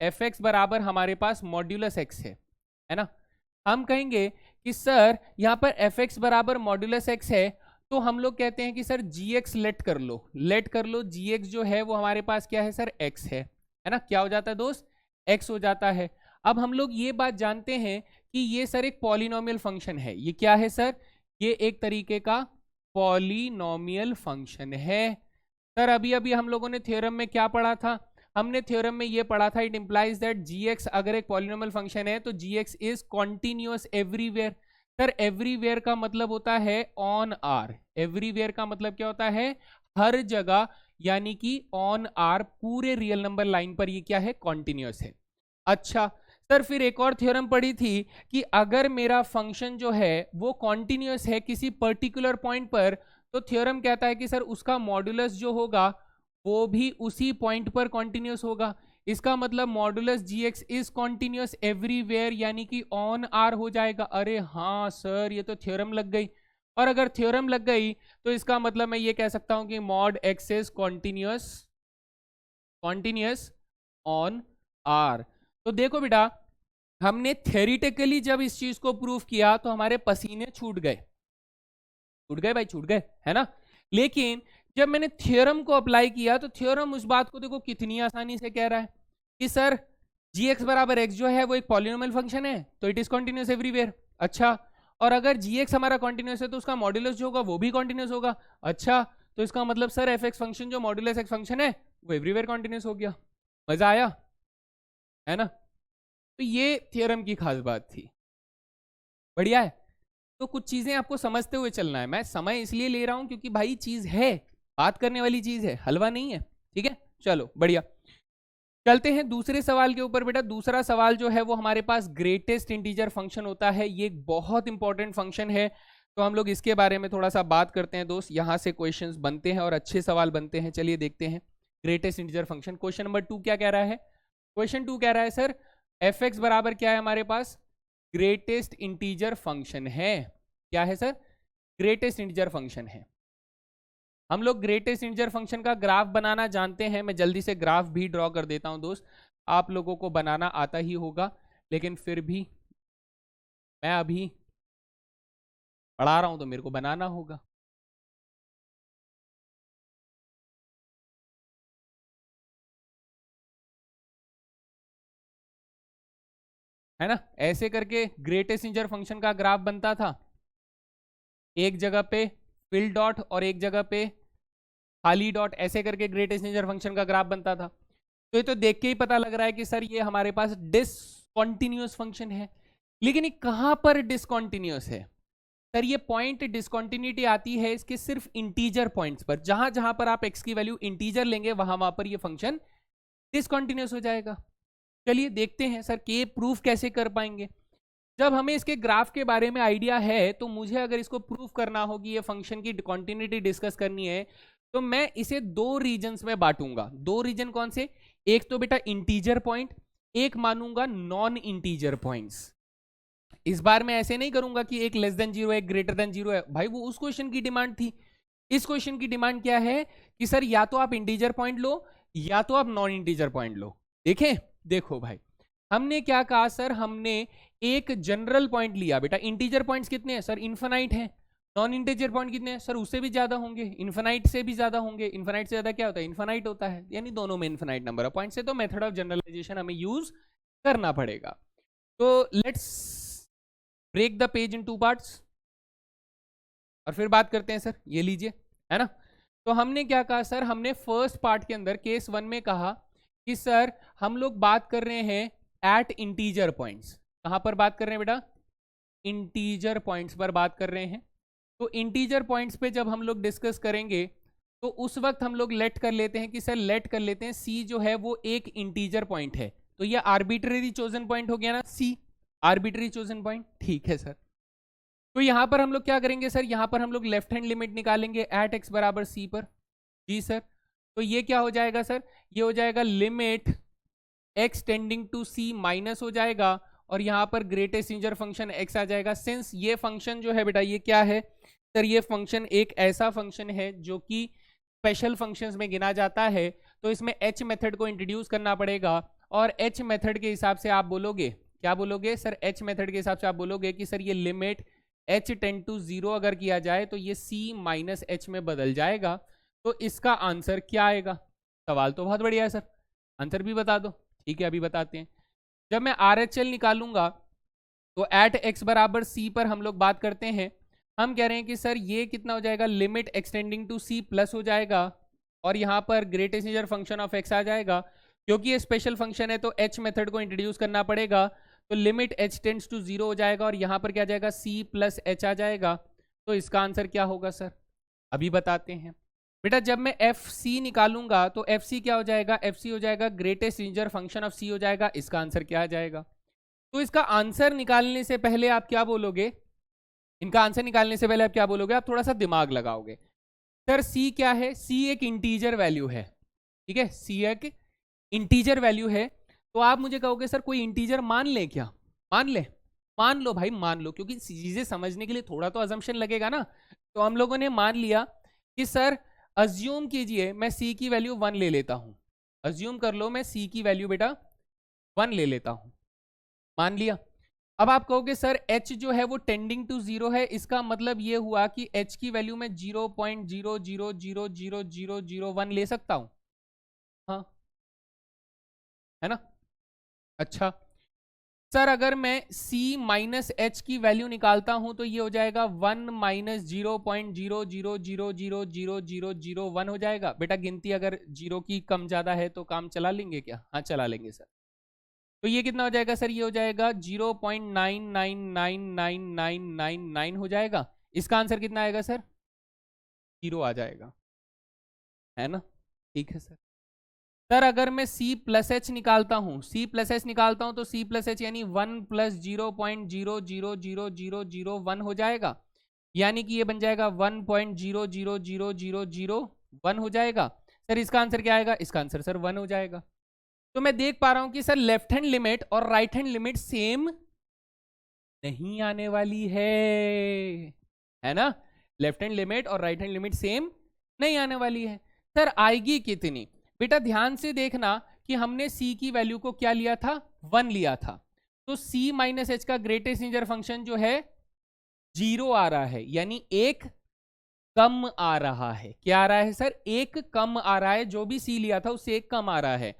एफ एक्स बराबर हमारे पास मॉड्यूलस एक्स है ना। हम कहेंगे कि सर यहाँ पर एफ एक्स बराबर मॉड्यूलस एक्स है, तो हम लोग कहते हैं कि सर जी एक्स लेट कर लो, जी एक्स जो है वो हमारे पास क्या है सर, एक्स है ना, क्या हो जाता है दोस्त, एक्स हो जाता है। अब हम लोग ये बात जानते हैं कि ये सर एक पॉलिनोमियल फंक्शन है, ये क्या है सर, ये एक तरीके का पॉलिनोमियल फंक्शन है। सर अभी अभी हम लोगों ने थ्योरम में क्या पढ़ा था, हमने थ्योरम में ये पढ़ा था इट इंप्लाइज दैट gx अगर एक पॉलिनोमियल फंक्शन है तो gx is continuous everywhere. Sir everywhere का मतलब होता है ऑन आर, एवरीवेयर का मतलब क्या होता है, हर जगह, यानी कि ऑन आर पूरे रियल नंबर लाइन पर ये क्या है, कॉन्टिन्यूअस है। अच्छा सर फिर एक और थ्योरम पढ़ी थी कि अगर मेरा फंक्शन जो है वो कॉन्टिन्यूअस है किसी पर्टिकुलर पॉइंट पर, तो थ्योरम कहता है कि सर उसका मॉड्यूलस जो होगा वो भी उसी पॉइंट पर कॉन्टिन्यूअस होगा। इसका मतलब modulus gx is continuous everywhere, यानी कि ऑन आर हो जाएगा। अरे हाँ सर ये तो थ्योरम लग गई, और अगर थ्योरम लग गई तो इसका मतलब मैं ये कह सकता हूं कि mod x is continuous on R. तो देखो बेटा हमने थ्योरेटिकली जब इस चीज को प्रूव किया तो हमारे पसीने छूट गए भाई, छूट गए, है ना। लेकिन जब मैंने थ्योरम को अप्लाई किया तो थ्योरम उस बात को देखो कितनी आसानी से कह रहा है कि सर gx बराबर x जो है वो एक पॉलिनोमियल फंक्शन है तो इट इज कॉन्टिन्यूअस एवरीवेयर। अच्छा, और अगर gx हमारा कॉन्टिन्यूअस है तो उसका मॉड्यूलस जो होगा वो भी कॉन्टिन्यूअस होगा। अच्छा, तो इसका मतलब सर एफ एक्स फंक्शन जो मॉड्यूलस एक्स फंक्शन है वो एवरीवेयर कॉन्टिन्यूअस हो गया। मजा आया, है ना। तो ये थ्योरम की खास बात थी। बढ़िया है। तो कुछ चीजें आपको समझते हुए चलना है। मैं समय इसलिए ले रहा हूं क्योंकि भाई चीज है, बात करने वाली चीज है, हलवा नहीं है। ठीक है, चलो बढ़िया। चलते हैं दूसरे सवाल के ऊपर बेटा। दूसरा सवाल जो है वो हमारे पास ग्रेटेस्ट इंटीजर फंक्शन होता है। ये एक बहुत इंपॉर्टेंट फंक्शन है, तो हम लोग इसके बारे में थोड़ा सा बात करते हैं दोस्त। यहां से क्वेश्चंस बनते हैं और अच्छे सवाल बनते हैं। चलिए देखते हैं greatest integer function. Question number 2 क्या कह रहा है? क्वेश्चन 2 कह रहा है सर एफ एक्स बराबर क्या है हमारे पास? ग्रेटेस्ट इंटीजर फंक्शन है। क्या है सर? ग्रेटेस्ट इंटीजर फंक्शन है। हम लोग ग्रेटेस्ट इंटीजर फंक्शन का ग्राफ बनाना जानते हैं। मैं जल्दी से ग्राफ भी ड्रॉ कर देता हूं दोस्त। आप लोगों को बनाना आता ही होगा, लेकिन फिर भी मैं अभी पढ़ा रहा हूं तो मेरे को बनाना होगा। है ना? ऐसे करके ग्रेटेस्ट इंटीजर फंक्शन का ग्राफ बनता था। एक जगह पे फिल डॉट और एक जगह पे खाली डॉट, ऐसे करके ग्रेटेस्ट इंटीजर फंक्शन का ग्राफ बनता था। तो ये तो देख के ही पता लग रहा है कि सर ये हमारे पास डिसकंटिन्यूअस फंक्शन है। लेकिन ये कहां पर डिसकंटिन्यूअस है? सर ये पॉइंट डिसकंटिन्यूटी आती है इसके सिर्फ इंटीजर पॉइंट्स पर। जहां जहां पर आप एक्स की वैल्यू इंटीजर लेंगे वहां वहां पर ये फंक्शन डिसकंटिन्यूअस हो जाएगा। चलिए देखते हैं सर कि प्रूफ कैसे कर पाएंगे। जब हमें इसके ग्राफ के बारे में आइडिया है तो मुझे अगर इसको प्रूफ करना हो कि ये फंक्शन की कॉन्टिन्यूटी डिस्कस करनी है तो मैं इसे दो रीजन्स में बांटूंगा। दो रीजन कौन से? एक तो बेटा इंटीजर पॉइंट, एक मानूंगा नॉन इंटीजर पॉइंट्स। इस बार मैं ऐसे नहीं करूंगा कि एक लेस देन जीरो है एक ग्रेटर देन जीरो है। भाई वो उस क्वेश्चन की डिमांड थी। इस क्वेश्चन की डिमांड क्या है कि सर या तो आप इंटीजर पॉइंट लो या तो आप नॉन इंटीजर पॉइंट लो। देखें, देखो भाई हमने क्या कहा सर, हमने एक जनरल पॉइंट लिया बेटा। इंटीजर पॉइंट्स कितने हैं सर? इन्फिनाइट है। नॉन इंटीजर पॉइंट कितने हैं सर? उससे भी ज्यादा होंगे, इन्फिनाइट से भी ज्यादा होंगे। इन्फिनाइट से ज्यादा क्या होता है? इन्फिनाइट होता है, यानी दोनों में इन्फिनाइट नंबर ऑफ पॉइंट्स है। तो मेथड ऑफ जनरलाइजेशन हमें यूज करना पड़ेगा। तो let's break the page in two parts और फिर बात करते हैं। सर ये लीजिए, है ना? तो हमने क्या कहा सर, हमने फर्स्ट पार्ट के अंदर केस 1 में कहा कि सर हम लोग बात कर रहे हैं एट इंटीजर पॉइंट्स। कहां पर बात कर रहे हैं बेटा? इंटीजर पॉइंट्स पर बात कर रहे हैं। तो इंटीजर पॉइंट्स पे जब हम लोग डिस्कस करेंगे तो उस वक्त हम लोग लेट कर लेते हैं कि सर लेट कर लेते हैं सी जो है वो एक इंटीजर पॉइंट है। तो ये आर्बिट्रेरी चोजन पॉइंट हो गया ना, सी आर्बिट्रेरी चोजन पॉइंट। ठीक है सर। तो यहां पर हम लोग क्या करेंगे सर? यहां पर हम लोग लेफ्ट हैंड लिमिट निकालेंगे एट एक्स बराबर सी पर। जी सर। तो ये क्या हो जाएगा सर? ये हो जाएगा limit x tending to c minus हो जाएगा और यहां पर ग्रेटेस्ट इंटीजर फंक्शन एक्स आ जाएगा। सिंस ये फंक्शन जो है बेटा ये क्या है सर? ये फंक्शन एक ऐसा फंक्शन है जो कि स्पेशल फंक्शंस में गिना जाता है। तो इसमें एच मेथड को इंट्रोड्यूस करना पड़ेगा और एच मेथड के हिसाब से आप बोलोगे, क्या बोलोगे सर? एच मेथड के हिसाब से आप बोलोगे कि सर ये limit h tend to zero अगर किया जाए तो ये सी माइनस एच में बदल जाएगा। तो इसका आंसर क्या आएगा? सवाल तो बहुत बढ़िया है सर, आंसर भी बता दो। ठीक है, अभी बताते हैं। जब मैं आर एच एल निकालूंगा तो एट एक्स बराबर सी पर हम लोग बात करते हैं। हम कह रहे हैं कि सर ये कितना हो जाएगा? Limit x tending to c plus हो जाएगा और यहाँ पर greatest integer function of x आ जाएगा। क्योंकि ये स्पेशल फंक्शन है तो एच मेथड को इंट्रोड्यूस करना पड़ेगा। तो limit h tends to zero हो जाएगा और यहाँ पर क्या जाएगा? सी प्लस एच आ जाएगा। तो इसका आंसर क्या होगा सर? अभी बताते हैं बेटा। जब मैं एफ सी निकालूंगा तो एफ सी क्या हो जाएगा? एफ सी हो जाएगा ग्रेटेस्ट इंटीजर फंक्शन ऑफ सी हो जाएगा। इसका आंसर क्या आ जाएगा? तो इसका आंसर निकालने से पहले आप क्या बोलोगे? इनका आंसर निकालने से पहले आप क्या बोलोगे? आप थोड़ा सा दिमाग लगाओगे। सर सी क्या है? सी एक इंटीजर वैल्यू है। ठीक है, सी एक इंटीजर वैल्यू है। तो आप मुझे कहोगे सर कोई इंटीजर मान ले क्या? मान ले? मान लो भाई, मान लो, क्योंकि चीजें समझने के लिए थोड़ा तो अजम्पशन लगेगा ना। तो हम लोगों ने मान लिया कि सर अज्यूम कीजिए मैं सी की वैल्यू 1 ले लेता हूं। अज्यूम कर लो मैं सी की वैल्यू बेटा 1 ले लेता हूं। मान लिया। अब आप कहोगे सर h जो है वो टेंडिंग टू जीरो है। इसका मतलब ये हुआ कि h की वैल्यू में 0.0000001 ले सकता हूं। हाँ, है ना? अच्छा सर अगर मैं c माइनस एच की वैल्यू निकालता हूं तो ये हो जाएगा 1 माइनस 0.000000001 हो जाएगा। बेटा गिनती अगर जीरो की कम ज्यादा है तो काम चला लेंगे क्या? हाँ चला लेंगे सर। तो ये कितना हो जाएगा सर, ये हो जाएगा 0.999999 हो जाएगा। इसका आंसर कितना आएगा सर, 0 आ जाएगा, है ना। ठीक है सर। सर अगर मैं C प्लस एच निकालता हूँ, C प्लस एच निकालता हूँ तो C प्लस एच यानी 1 प्लस 0.0000001 हो जाएगा, यानी कि ये बन जाएगा 1.0000001 हो जाएगा। सर इसका आंसर क्या आएगा, इसका आंसर सर 1 हो जाएगा। तो मैं देख पा रहा हूं कि सर लेफ्ट हैंड लिमिट और राइट हैंड लिमिट सेम नहीं आने वाली है ना। लेफ्ट हैंड लिमिट और राइट हैंड लिमिट सेम नहीं आने वाली है। सर आएगी कितनी, बेटा ध्यान से देखना कि हमने C की वैल्यू को क्या लिया था, 1 लिया था। तो C माइनस एच का ग्रेटेस्ट इंटीजर फंक्शन जो है 0 आ रहा है, यानी एक कम आ रहा है। क्या आ रहा है सर, एक कम आ रहा है, जो भी C लिया था उससे एक कम आ रहा है।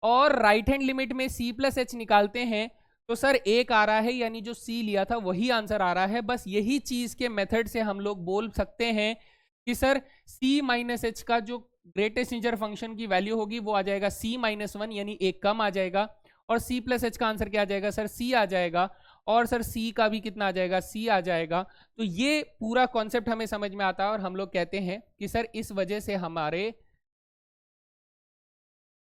और राइट हैंड लिमिट में C प्लस एच निकालते हैं तो सर एक आ रहा है, यानी जो C लिया था वही आंसर आ रहा है। बस यही चीज के मेथड से हम लोग बोल सकते हैं कि सर C माइनस एच का जो ग्रेटेस्ट इंटीजर फंक्शन की वैल्यू होगी वो आ जाएगा C माइनस 1, यानी एक कम आ जाएगा। और C प्लस एच का आंसर क्या आ जाएगा सर, C आ जाएगा। और सर C का भी कितना आ जाएगा, C आ जाएगा। तो ये पूरा कॉन्सेप्ट हमें समझ में आता है और हम लोग कहते हैं कि सर इस वजह से हमारे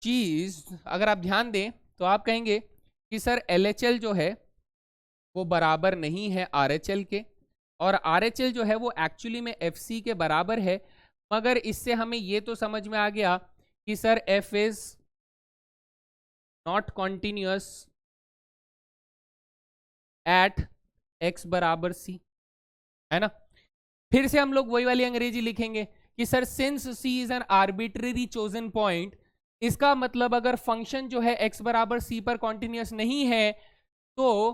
चीज, अगर आप ध्यान दें तो आप कहेंगे कि सर LHL जो है वो बराबर नहीं है RHL के, और RHL जो है वो एक्चुअली में FC के बराबर है। मगर इससे हमें ये तो समझ में आ गया कि sir F is not continuous at x बराबर C, है ना। फिर से हम लोग वही वाली अंग्रेजी लिखेंगे कि sir since C is an arbitrary chosen point, इसका मतलब अगर फंक्शन जो है x बराबर C पर कॉन्टिन्यूअस नहीं है तो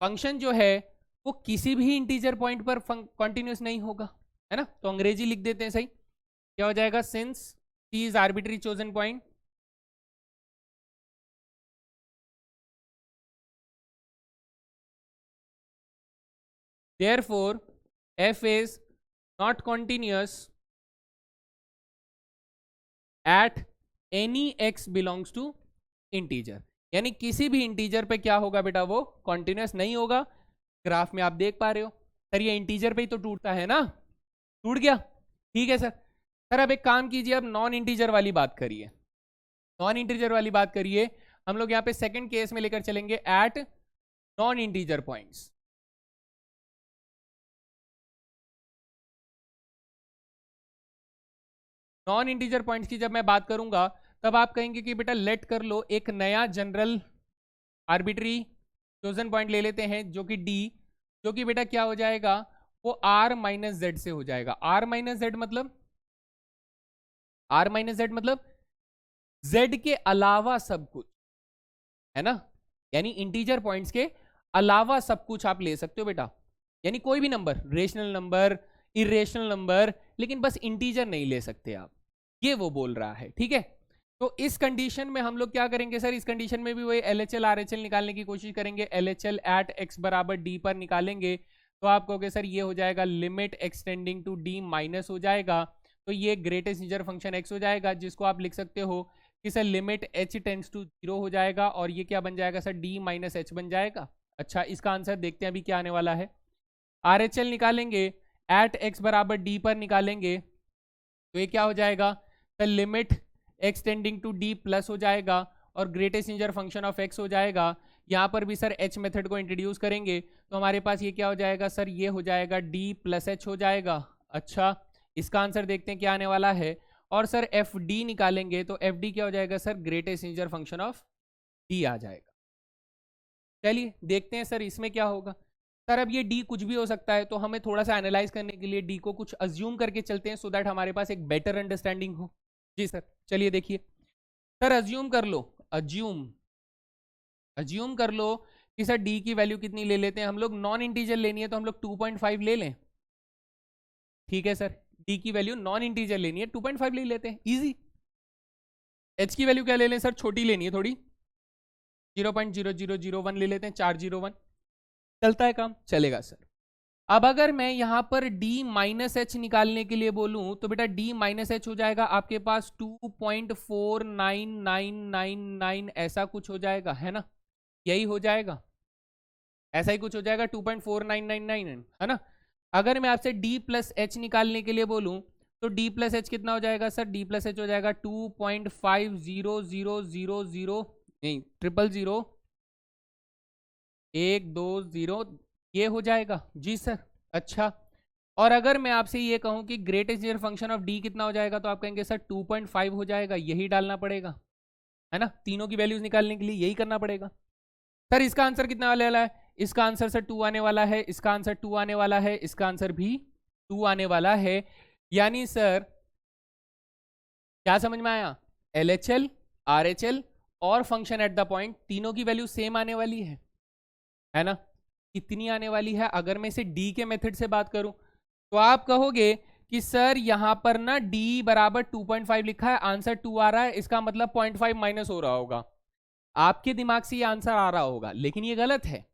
फंक्शन जो है वो किसी भी इंटीजर पॉइंट पर कॉन्टिन्यूअस नहीं होगा, है ना। तो अंग्रेजी लिख देते हैं, सही क्या हो जाएगा, since C is arbitrary chosen point therefore f is not continuous at any x belongs to integer, यानी किसी भी इंटीजर पे क्या होगा बेटा, वो कॉन्टिन्यूस नहीं होगा। ग्राफ में आप देख पा रहे हो सर, ये इंटीजर पे ही तो टूटता है ना, टूट गया। ठीक है सर। सर अब एक काम कीजिए, अब नॉन इंटीजर वाली बात करिए, नॉन इंटीजर वाली बात करिए। हम लोग यहाँ पे सेकंड केस में लेकर चलेंगे, at non integer points. Non integer points की जब मैं बात करूंगा तब आप कहेंगे कि बेटा लेट कर लो, एक नया जनरल आर्बिट्री चोजन पॉइंट ले लेते हैं जो कि D, जो कि बेटा क्या हो जाएगा, वो R माइनस जेड से हो जाएगा। R माइनस जेड मतलब, R माइनस जेड मतलब Z के अलावा सब कुछ, है ना। यानी इंटीजर पॉइंट्स के अलावा सब कुछ आप ले सकते हो बेटा, यानी कोई भी number, rational number, irrational number, लेकिन बस इंटीजर नहीं ले सकते आप, ये वो बोल रहा है। ठीक है, तो इस कंडीशन में हम लोग क्या करेंगे सर, इस कंडीशन में भी वही LHL RHL निकालने की कोशिश करेंगे। LHL एट x बराबर D पर निकालेंगे तो आप कहोगे सर ये हो जाएगा limit x tending to D minus हो जाएगा, तो ये ग्रेटेस्ट इंटीजर फंक्शन x हो जाएगा, जिसको आप लिख सकते हो कि sir limit h tends to 0 हो जाएगा, और ये क्या बन जाएगा सर, D माइनस h बन जाएगा। अच्छा, इसका आंसर देखते हैं अभी क्या आने वाला है। RHL निकालेंगे एट x बराबर D पर निकालेंगे तो ये क्या हो जाएगा sir, limit x tending to D plus हो जाएगा और greatest integer function of x हो जाएगा। यहाँ पर भी सर h मेथड को इंट्रोड्यूस करेंगे तो हमारे पास ये क्या हो जाएगा सर, ये हो जाएगा D प्लस h हो जाएगा। अच्छा, इसका आंसर देखते हैं क्या आने वाला है। और सर FD निकालेंगे तो FD क्या हो जाएगा sir, greatest integer function of D आ जाएगा। चलिए देखते हैं सर इसमें क्या होगा। सर अब ये D कुछ भी हो सकता है, तो हमें थोड़ा सा एनालाइज करने के लिए D को कुछ अज्यूम करके चलते हैं, सो दैट हमारे पास एक बेटर अंडरस्टैंडिंग हो। जी सर, चलिए देखिए सर, अज्यूम कर लो, अज्यूम कर लो कि सर D की वैल्यू कितनी ले लेते हैं हम लोग, नॉन इंटीजर लेनी है तो हम लोग 2.5 ले लें। ठीक है सर, D की वैल्यू नॉन इंटीजर लेनी है, 2.5 ले लेते हैं, इजी। H की वैल्यू क्या ले लें सर, छोटी लेनी है थोड़ी, 0.0001 ले लेते हैं, 401, चलता है काम, चलेगा सर। अब अगर मैं यहाँ पर d माइनस एच निकालने के लिए बोलूं तो बेटा d माइनस एच हो जाएगा आपके पास 2.49999 ऐसा कुछ हो जाएगा, है ना, यही हो जाएगा, ऐसा ही कुछ हो जाएगा 2.4999, है ना। अगर मैं आपसे d प्लस एच निकालने के लिए बोलूं तो d प्लस एच कितना हो जाएगा सर, d प्लस एच हो जाएगा 2.500000 नहीं 0000120, ये हो जाएगा जी सर। अच्छा, और अगर मैं आपसे ये कहूं कि greatest integer function of d कितना हो जाएगा तो आप कहेंगे सर 2.5 हो जाएगा, यही डालना पड़ेगा, है ना, तीनों की वैल्यूज निकालने के लिए यही करना पड़ेगा। सर इसका आंसर कितना आने वाला है, इसका आंसर सर 2 आने वाला है, इसका आंसर 2 आने वाला है, इसका आंसर भी 2 आने वाला है। यानी सर क्या समझ में आया, LHL RHL और फंक्शन एट द पॉइंट तीनों की वैल्यू सेम आने वाली है ना। कितनी आने वाली है, अगर मैं इसे d के मेथड से बात करूं तो आप कहोगे कि सर यहां पर ना d बराबर 2.5 लिखा है, आंसर 2 आ रहा है, इसका मतलब 0.5 माइनस हो रहा होगा, आपके दिमाग से ये आंसर आ रहा होगा, लेकिन ये गलत है,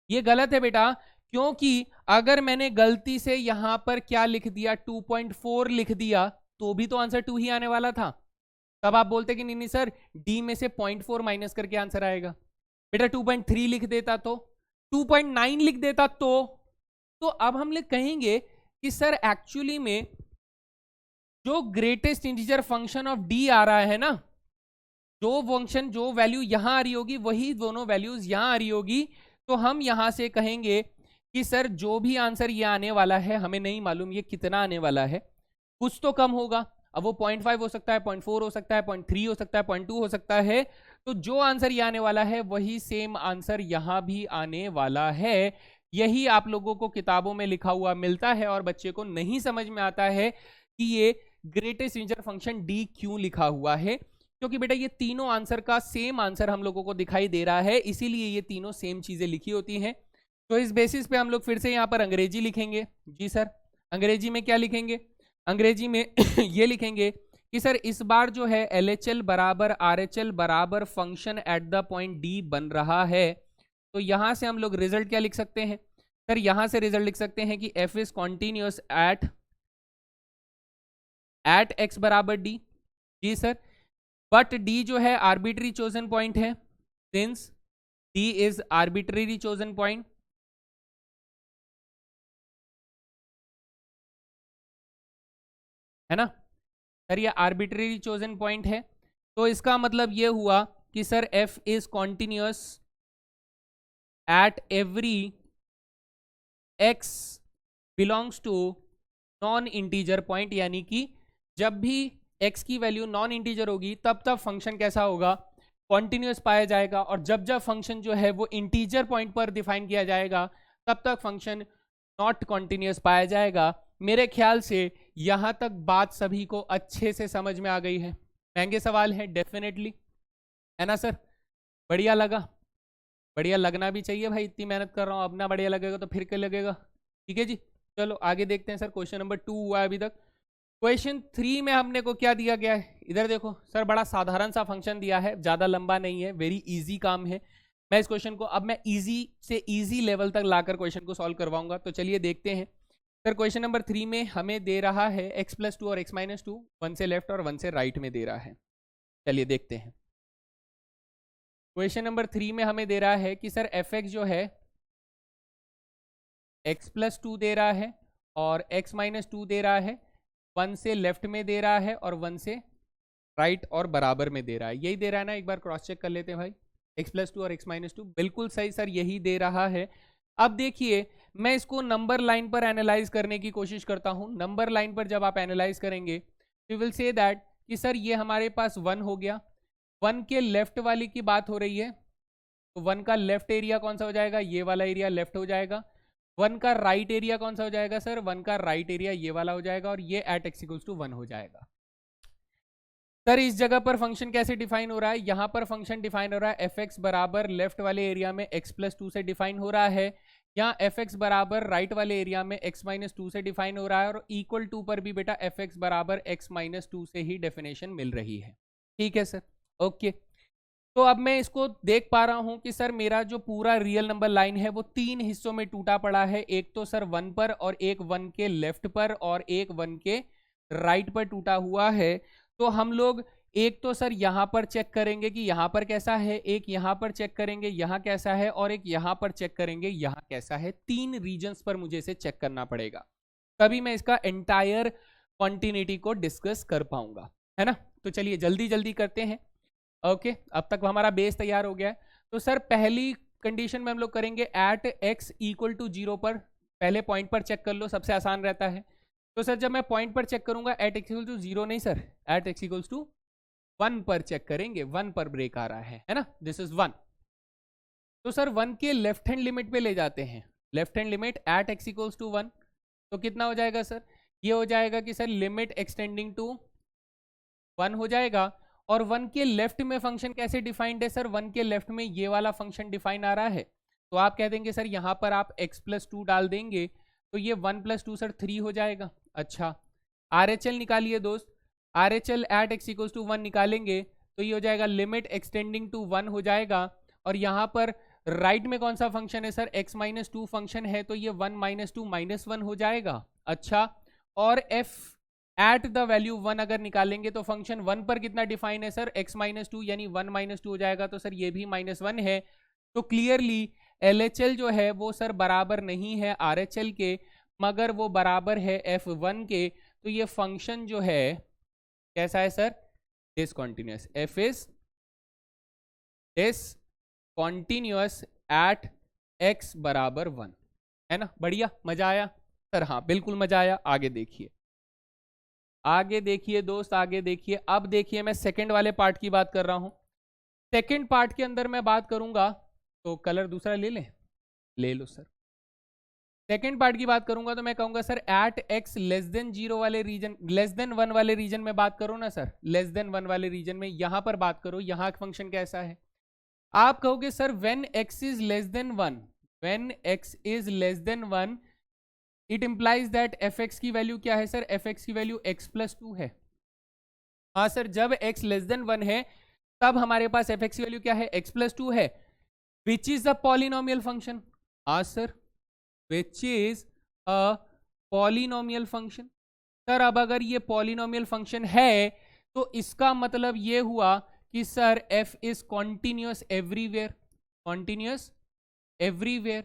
ये गलत है बेटा, क्योंकि अगर मैंने गलती से यहां पर क्या लिख दिया 2.4 लिख दिया तो भी तो आंसर 2 ही आने वाला था। तब आप बोलते कि नहीं नहीं सर d में से 0.4 माइनस करके आंसर आएगा, बेटा 2.3 लिख देता तो, 2.9 लिख देता तो अब हम लोग कहेंगे कि सर एक्चुअली में जो greatest integer function of d आ रहा है ना, जो फंक्शन जो वैल्यू यहां आ रही होगी वही दोनों वैल्यूज यहां आ रही होगी, तो हम यहां से कहेंगे कि सर जो भी आंसर ये आने वाला है हमें नहीं मालूम ये कितना आने वाला है, कुछ तो कम होगा, अब वो 0.5 हो सकता है, 0.4 हो सकता है, 0.3 हो सकता है, 0.2 हो सकता है, तो जो आंसर ये आने वाला है वही सेम आंसर यहां भी आने वाला है। यही आप लोगों को किताबों में लिखा हुआ मिलता है और बच्चे को नहीं समझ में आता है कि ये ग्रेटेस्ट इंटीजर फंक्शन d क्यों लिखा हुआ है, क्योंकि बेटा ये तीनों आंसर का सेम आंसर हम लोगों को दिखाई दे रहा है, इसीलिए ये तीनों सेम चीजें लिखी होती हैं। तो इस बेसिस पे हम लोग फिर से यहाँ पर अंग्रेजी लिखेंगे। जी सर, अंग्रेजी में क्या लिखेंगे, अंग्रेजी में ये लिखेंगे कि सर इस बार जो है LHL बराबर RHL बराबर function at the point D बन रहा है, तो यहां से हम लोग रिजल्ट क्या लिख सकते हैं सर, यहां से रिजल्ट लिख सकते हैं कि f is continuous at x बराबर d। जी सर, बट d जो है आर्बिट्री चोजन पॉइंट है, since d is arbitrary chosen point, है ना सर, ये आर्बिट्री चोजन पॉइंट है, तो इसका मतलब ये हुआ कि sir f is continuous at every x belongs to non integer point, यानी कि जब भी x की वैल्यू नॉन इंटीजर होगी तब तब फंक्शन कैसा होगा, कॉन्टिन्यूअस पाया जाएगा, और जब जब फंक्शन जो है वो इंटीजर पॉइंट पर डिफाइन किया जाएगा तब तक फंक्शन नॉट कॉन्टिन्यूअस पाया जाएगा। मेरे ख्याल से यहां तक बात सभी को अच्छे से समझ में आ गई है। महंगे सवाल है डेफिनेटली, है ना सर, बढ़िया लगा, बढ़िया लगना भी चाहिए भाई, इतनी मेहनत कर रहा हूँ, अब ना बढ़िया लगेगा तो फिर क्या लगेगा। ठीक है जी, चलो आगे देखते हैं सर, क्वेश्चन नंबर 2 हुआ है अभी तक। क्वेश्चन 3 में हमने को क्या दिया गया है, इधर देखो सर, बड़ा साधारण सा फंक्शन दिया है, ज्यादा लंबा नहीं है, वेरी इजी काम है। मैं इस क्वेश्चन को अब मैं इजी से इजी लेवल तक लाकर क्वेश्चन को सॉल्व करवाऊंगा, तो चलिए देखते हैं सर। क्वेश्चन नंबर 3 में हमें दे रहा है x+2 और x-2, 1 से लेफ्ट और 1 से राइट में दे रहा है। चलिए देखते हैं, क्वेश्चन नंबर 3 में हमें दे रहा है कि सर f(x) जो है x+2 दे रहा है और x-2 दे रहा है, 1 से लेफ्ट में दे रहा है और 1 से राइट और बराबर में दे रहा है, यही दे रहा है ना, एक बार क्रॉस चेक कर लेते हैं भाई, x+2 और x-2 बिल्कुल सही सर, यही दे रहा है। अब देखिए मैं इसको नंबर लाइन पर एनालाइज करने की कोशिश करता हूं। नंबर लाइन पर जब आप एनालाइज करेंगे वी विल से दैट कि सर ये हमारे पास 1 हो गया, 1 के लेफ्ट वाली की बात हो रही है, तो 1 का लेफ्ट एरिया कौन सा हो जाएगा, ये वाला एरिया लेफ्ट हो जाएगा। 1 का राइट एरिया कौन सा हो जाएगा सर, 1 का राइट एरिया ये वाला हो जाएगा, और ये एट x=1 हो जाएगा। सर इस जगह पर फंक्शन कैसे डिफाइन हो रहा है, यहां पर फंक्शन डिफाइन हो रहा है f(x) बराबर लेफ्ट वाले एरिया में x+2 से डिफाइन हो रहा है, यहाँ f(x) बराबर राइट वाले एरिया में x-2 से डिफाइन हो रहा है, और इक्वल टू पर भी बेटा f(x) बराबर x-2 से ही डेफिनेशन मिल रही है। ठीक है सर, ओके। तो अब मैं इसको देख पा रहा हूं कि सर मेरा जो पूरा रियल नंबर लाइन है वो 3 हिस्सों में टूटा पड़ा है। एक तो सर 1 पर, और एक 1 के लेफ्ट पर, और एक 1 के राइट पर टूटा हुआ है। तो हम लोग एक तो सर यहां पर चेक करेंगे कि यहां पर कैसा है, एक यहां पर चेक करेंगे यहां कैसा है, और एक यहां पर चेक करेंगे यहां कैसा है। 3 रीजन्स पर मुझे इसे चेक करना पड़ेगा, तभी मैं इसका एंटायर कॉन्टिन्यूटी को डिस्कस कर पाऊंगा, है ना। तो चलिए जल्दी जल्दी करते हैं। ओके, अब तक हमारा बेस तैयार हो गया है। तो सर पहली कंडीशन में हम लोग करेंगे एट एक्स इक्वल टू 0 पर, पहले पॉइंट पर चेक कर लो, सबसे आसान रहता है। तो सर जब मैं पॉइंट पर चेक करूंगा एट एक्स इक्वल टू 0 नहीं sir, at x equal to 1 पर चेक करेंगे, 1 पर ब्रेक आ रहा है ना, दिस इज 1। तो सर 1 के लेफ्ट हैंड लिमिट पे ले जाते हैं, left hand limit at x equals to 1, तो कितना हो जाएगा सर, ये हो जाएगा कि सर लिमिट एक्सटेंडिंग टू 1 हो जाएगा। और 1 के लेफ्ट में फंक्शन कैसे डिफाइंड है सर, 1 के लेफ्ट में ये वाला फंक्शन डिफाइन आ रहा है, तो आप कह देंगे सर यहां पर आप x प्लस 2 डाल देंगे, तो ये 1 प्लस 2 सर 3 हो जाएगा। अच्छा, RHL निकालिए दोस्त, RHL at x equals to 1 निकालेंगे तो ये हो जाएगा लिमिट एक्सटेंडिंग टू 1 हो जाएगा। और यहाँ पर राइट में कौन सा फंक्शन है सर, x माइनस 2 फंक्शन है, तो ये 1 माइनस 2 माइनस 1 हो जाएगा। अच्छा, और f एट द वैल्यू 1 अगर निकालेंगे तो फंक्शन 1 पर कितना डिफाइन है सर, x माइनस 2 यानी 1 माइनस 2 हो जाएगा, तो सर ये भी -1 है। तो क्लियरली LHL जो है वो सर बराबर नहीं है RHL के, मगर वो बराबर है f1 के। तो ये फंक्शन जो है कैसा है sir, discontinuous, f is discontinuous at x बराबर 1, है ना। बढ़िया, मजा आया सर, हाँ बिल्कुल मजा आया। आगे देखिए, आगे देखिए दोस्त, आगे देखिए। अब देखिए मैं सेकंड वाले पार्ट की बात कर रहा हूं। सेकंड पार्ट के अंदर मैं बात करूंगा, तो कलर दूसरा ले लें, ले लो सर। सेकंड पार्ट की बात करूंगा तो मैं कहूंगा sir at x less than 0 वाले रीजन, लेस देन 1 वाले रीजन में बात करो ना सर, लेस देन 1 वाले रीजन में यहां पर बात करो, यहां फंक्शन कैसा है। आप कहोगे sir when x is less then 1, when x is less then 1 it implies that fx की वैल्यू क्या है सर, fx की वैल्यू x प्लस 2 है। हाँ सर, जब x लेस देन 1 है तब हमारे पास fx की वैल्यू क्या है, x प्लस 2 है, which is the polynomial function. हाँ sir, which is a polynomial function. Sir अब अगर ये पॉलिनोमियल फंक्शन है तो इसका मतलब ये हुआ कि sir f is continuous everywhere, continuous everywhere.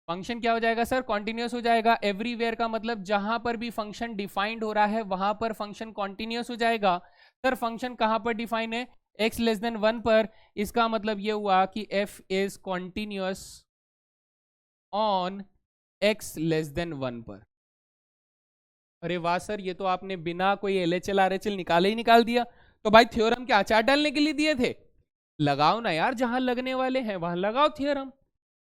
Function क्या हो जाएगा सर, कॉन्टिन्यूअस हो जाएगा। एवरीवेयर का मतलब जहां पर भी फंक्शन डिफाइंड हो रहा है वहां पर फंक्शन कॉन्टिन्यूअस हो जाएगा। सर फंक्शन कहां पर डिफाइन है, x लेस देन 1 पर, इसका मतलब ये हुआ कि f is continuous on x less then 1 पर। अरे वाह सर, ये तो आपने बिना कोई LHL RHL निकाले ही निकाल दिया। तो भाई थ्योरम के आचार डालने के लिए दिए थे, लगाओ ना यार, जहां लगने वाले हैं वहां लगाओ थ्योरम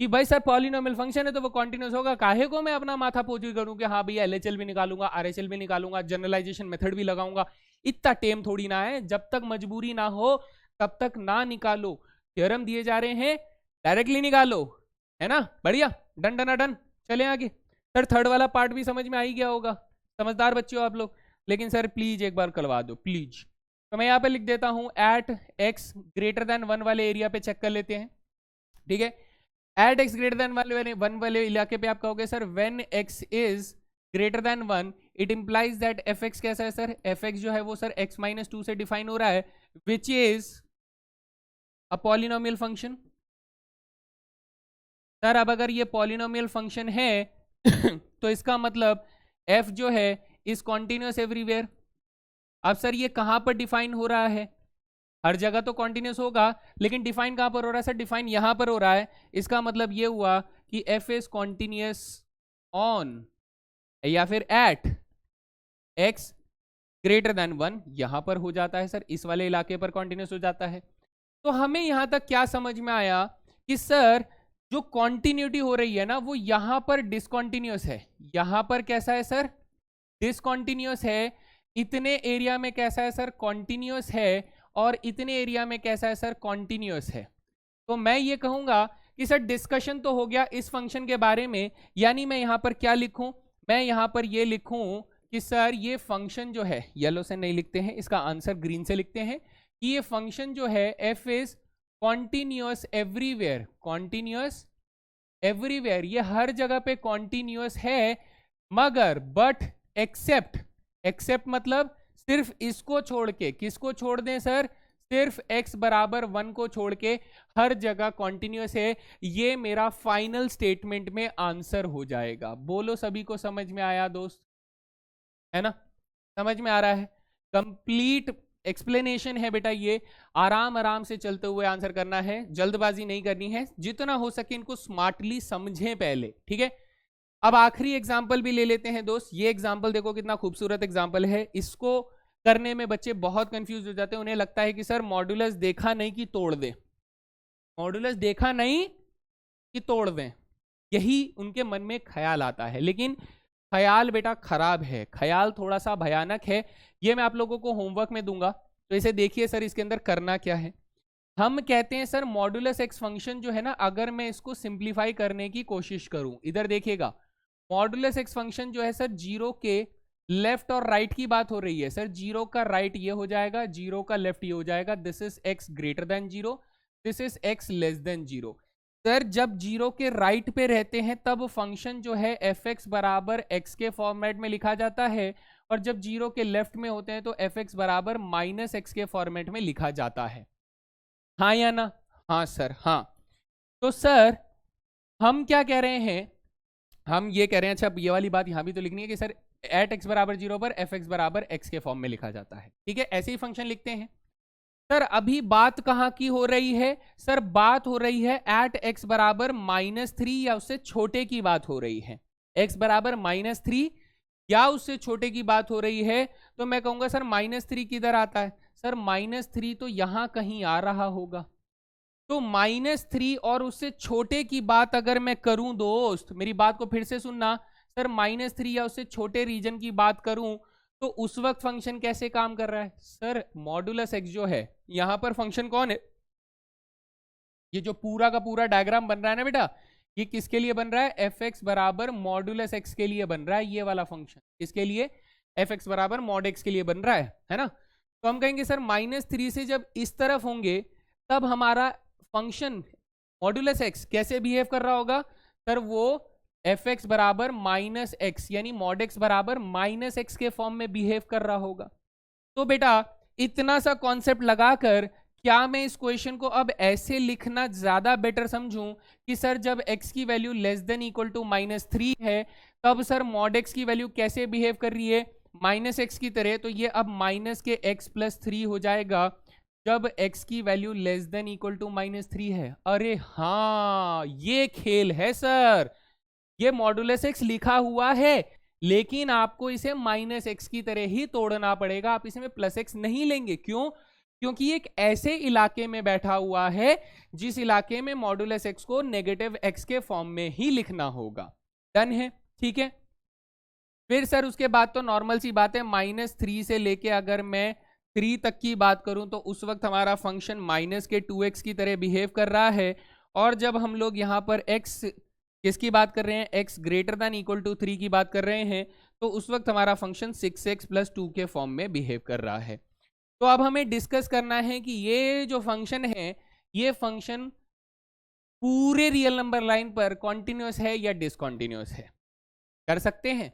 कि भाई सर पॉलिनोमियल फंक्शन है तो वो कॉन्टिन्यूअस होगा। काहे को मैं अपना माथा पोजी करूं कि हाँ भैया LHL भी निकालूंगा, RHL भी निकालूंगा, जनरलाइजेशन मेथड भी लगाऊंगा। इतना टेम थोड़ी ना है, जब तक मजबूरी ना हो तब तक ना निकालो। थ्योरम दिए जा रहे हैं, डायरेक्टली निकालो, है ना। बढ़िया, डन डन डन। चले आगे सर, थर्ड वाला पार्ट भी समझ में आ ही गया होगा, समझदार बच्चे हो आप लोग। लेकिन सर प्लीज एक बार करवा दो प्लीज। तो मैं यहाँ पे लिख देता हूं एट x ग्रेटर देन 1 वाले एरिया पे चेक कर लेते हैं, ठीक है। एट x ग्रेटर देन 1 वाले इलाके पे आप कहोगे sir when x is greater then 1 it implies that fx कैसा है सर, fx जो है वो सर x माइनस 2 से डिफाइन हो रहा है, which is a polynomial function. Sir अब अगर ये पॉलिनोमियल फंक्शन है तो इसका मतलब f जो है इज कॉन्टिन्यूअस एवरीवेयर। अब सर ये कहां पर डिफाइन हो रहा है, हर जगह तो कॉन्टिन्यूअस होगा, लेकिन डिफाइन कहां पर हो रहा है सर, डिफाइन यहां पर हो रहा है। इसका मतलब ये हुआ कि f इज कॉन्टिन्यूअस ऑन या फिर एट x ग्रेटर देन 1, यहां पर हो जाता है सर, इस वाले इलाके पर कॉन्टिन्यूअस हो जाता है। तो हमें यहां तक क्या समझ में आया कि सर जो कॉन्टिन्यूटी हो रही है ना वो यहां पर डिसकॉन्टिन्यूअस है, यहां पर कैसा है सर, डिसकॉन्टिन्यूअस है। इतने एरिया में कैसा है सर, कॉन्टिन्यूअस है, और इतने एरिया में कैसा है सर, कॉन्टिन्यूअस है। तो मैं ये कहूंगा कि सर डिस्कशन तो हो गया इस फंक्शन के बारे में, यानी मैं यहां पर क्या लिखूं, मैं यहां पर ये लिखूं कि सर ये फंक्शन जो है, येलो से नहीं लिखते हैं, इसका आंसर ग्रीन से लिखते हैं, कि ये फंक्शन जो है F is continuous everywhere, continuous everywhere, ये हर जगह पे कॉन्टिन्यूअस है, मगर बट एक्सेप्ट, एक्सेप्ट मतलब सिर्फ इसको छोड़ के, किसको छोड़ दें सर, सिर्फ x बराबर 1 को छोड़ के हर जगह कॉन्टिन्यूअस है। ये मेरा फाइनल स्टेटमेंट में आंसर हो जाएगा। बोलो सभी को समझ में आया दोस्त, है ना, समझ में आ रहा है? कंप्लीट एक्सप्लेनेशन है बेटा, ये आराम आराम से चलते हुए आंसर करना है, जल्दबाजी नहीं करनी है, जितना हो सके इनको स्मार्टली समझें पहले, ठीक है। अब आखिरी एग्जाम्पल भी ले लेते हैं दोस्त। ये एग्जाम्पल देखो कितना खूबसूरत एग्जाम्पल है, इसको करने में बच्चे बहुत कंफ्यूज हो जाते हैं, उन्हें लगता है कि सर मॉड्यूलस देखा नहीं कि तोड़ दें, मॉड्यूलस देखा नहीं कि तोड़ दें, यही उनके मन में ख्याल आता है। लेकिन ख्याल बेटा खराब है, ख्याल थोड़ा सा भयानक है। ये मैं आप लोगों को होमवर्क में दूंगा, तो इसे देखिए सर इसके अंदर करना क्या है। हम कहते हैं सर मॉड्यूलस एक्स फंक्शन जो है ना, अगर मैं इसको सिंप्लीफाई करने की कोशिश करूं, इधर देखिएगा, मॉड्यूलस एक्स फंक्शन जो है सर जीरो के लेफ्ट और राइट की बात हो रही है। सर जीरो का राइट ये हो जाएगा, जीरो का लेफ्ट ये हो जाएगा। This is x greater than zero, this is x less than zero. Sir जब जीरो के राइट पे रहते हैं तब फंक्शन जो है एफ एक्स बराबर एक्स के फॉर्मेट में लिखा जाता है, और जब जीरो के लेफ्ट में होते हैं तो एफ एक्स बराबर माइनस एक्स के फॉर्मेट में लिखा जाता है। हाँ या ना? हाँ सर, हाँ। तो सर हम क्या कह रहे हैं, हम ये कह रहे हैं, अच्छा ये वाली बात यहां भी तो लिखनी है कि सर एट एक्स बराबर जीरो पर एफ एक्स बराबर एक्स के फॉर्म में लिखा जाता है, ठीक है, ऐसे ही फंक्शन लिखते हैं। सर अभी बात कहां की हो रही है, सर बात हो रही है एट एक्स बराबर -3 या उससे छोटे की बात हो रही है। एक्स बराबर -3 या उससे छोटे की बात हो रही है, तो मैं कहूंगा सर -3 किधर आता है, सर -3 तो यहां कहीं आ रहा होगा। तो -3 और उससे छोटे की बात अगर मैं करूं दोस्त, मेरी बात को फिर से सुनना, सर -3 या उससे छोटे रीजन की बात करूं तो उस वक्त फंक्शन कैसे काम कर रहा है, सर मॉड्यूलस एक्स जो है, यहां पर फंक्शन कौन है, ये जो पूरा का पूरा डायग्राम बन रहा है ना बेटा, ये किसके लिए बन रहा है, एफ एक्स बराबर मॉड्यूलस एक्स के लिए बन रहा है। ये वाला फंक्शन किसके लिए, एफ एक्स बराबर मॉड एक्स के लिए बन रहा है ना। तो हम कहेंगे सर -3 से जब इस तरफ होंगे तब हमारा फंक्शन मॉड्यूलस एक्स कैसे बिहेव कर रहा होगा, सर वो एफ एक्स बराबर -x यानी मॉड एक्स बराबर -x के फॉर्म में बिहेव कर रहा होगा। तो बेटा इतना सा कॉन्सेप्ट लगाकर क्या मैं इस क्वेश्चन को अब ऐसे लिखना ज्यादा बेटर समझूं कि सर जब x की value less than equal to -3 है तब सर मॉड x की वैल्यू कैसे बिहेव कर रही है, -x की तरह। तो ये अब माइनस के x + 3 हो जाएगा जब x की value less than equal to -3 है। अरे हाँ ये खेल है सर, ये मॉड्यूलस x लिखा हुआ है लेकिन आपको इसे -x की तरह ही तोड़ना पड़ेगा, आप इसमें +x नहीं लेंगे। क्यों? क्योंकि एक ऐसे इलाके में बैठा हुआ है जिस इलाके में मॉड्यूलस x को नेगेटिव x के फॉर्म में ही लिखना होगा। डन है, ठीक है। फिर सर उसके बाद तो नॉर्मल सी बात है, -3 से लेके अगर मैं 3 तक की बात करूं तो उस वक्त हमारा फंक्शन -2x की तरह बिहेव कर रहा है, और जब हम लोग यहाँ पर x किसकी बात कर रहे हैं, x greater than equal to 3 की बात कर रहे हैं, तो उस वक्त हमारा फंक्शन 6x + 2 के फॉर्म में बिहेव कर रहा है। तो अब हमें डिस्कस करना है कि ये जो फंक्शन है, ये फंक्शन पूरे रियल नंबर लाइन पर कॉन्टिन्यूस है या डिसकॉन्टिन्यूस है। कर सकते हैं,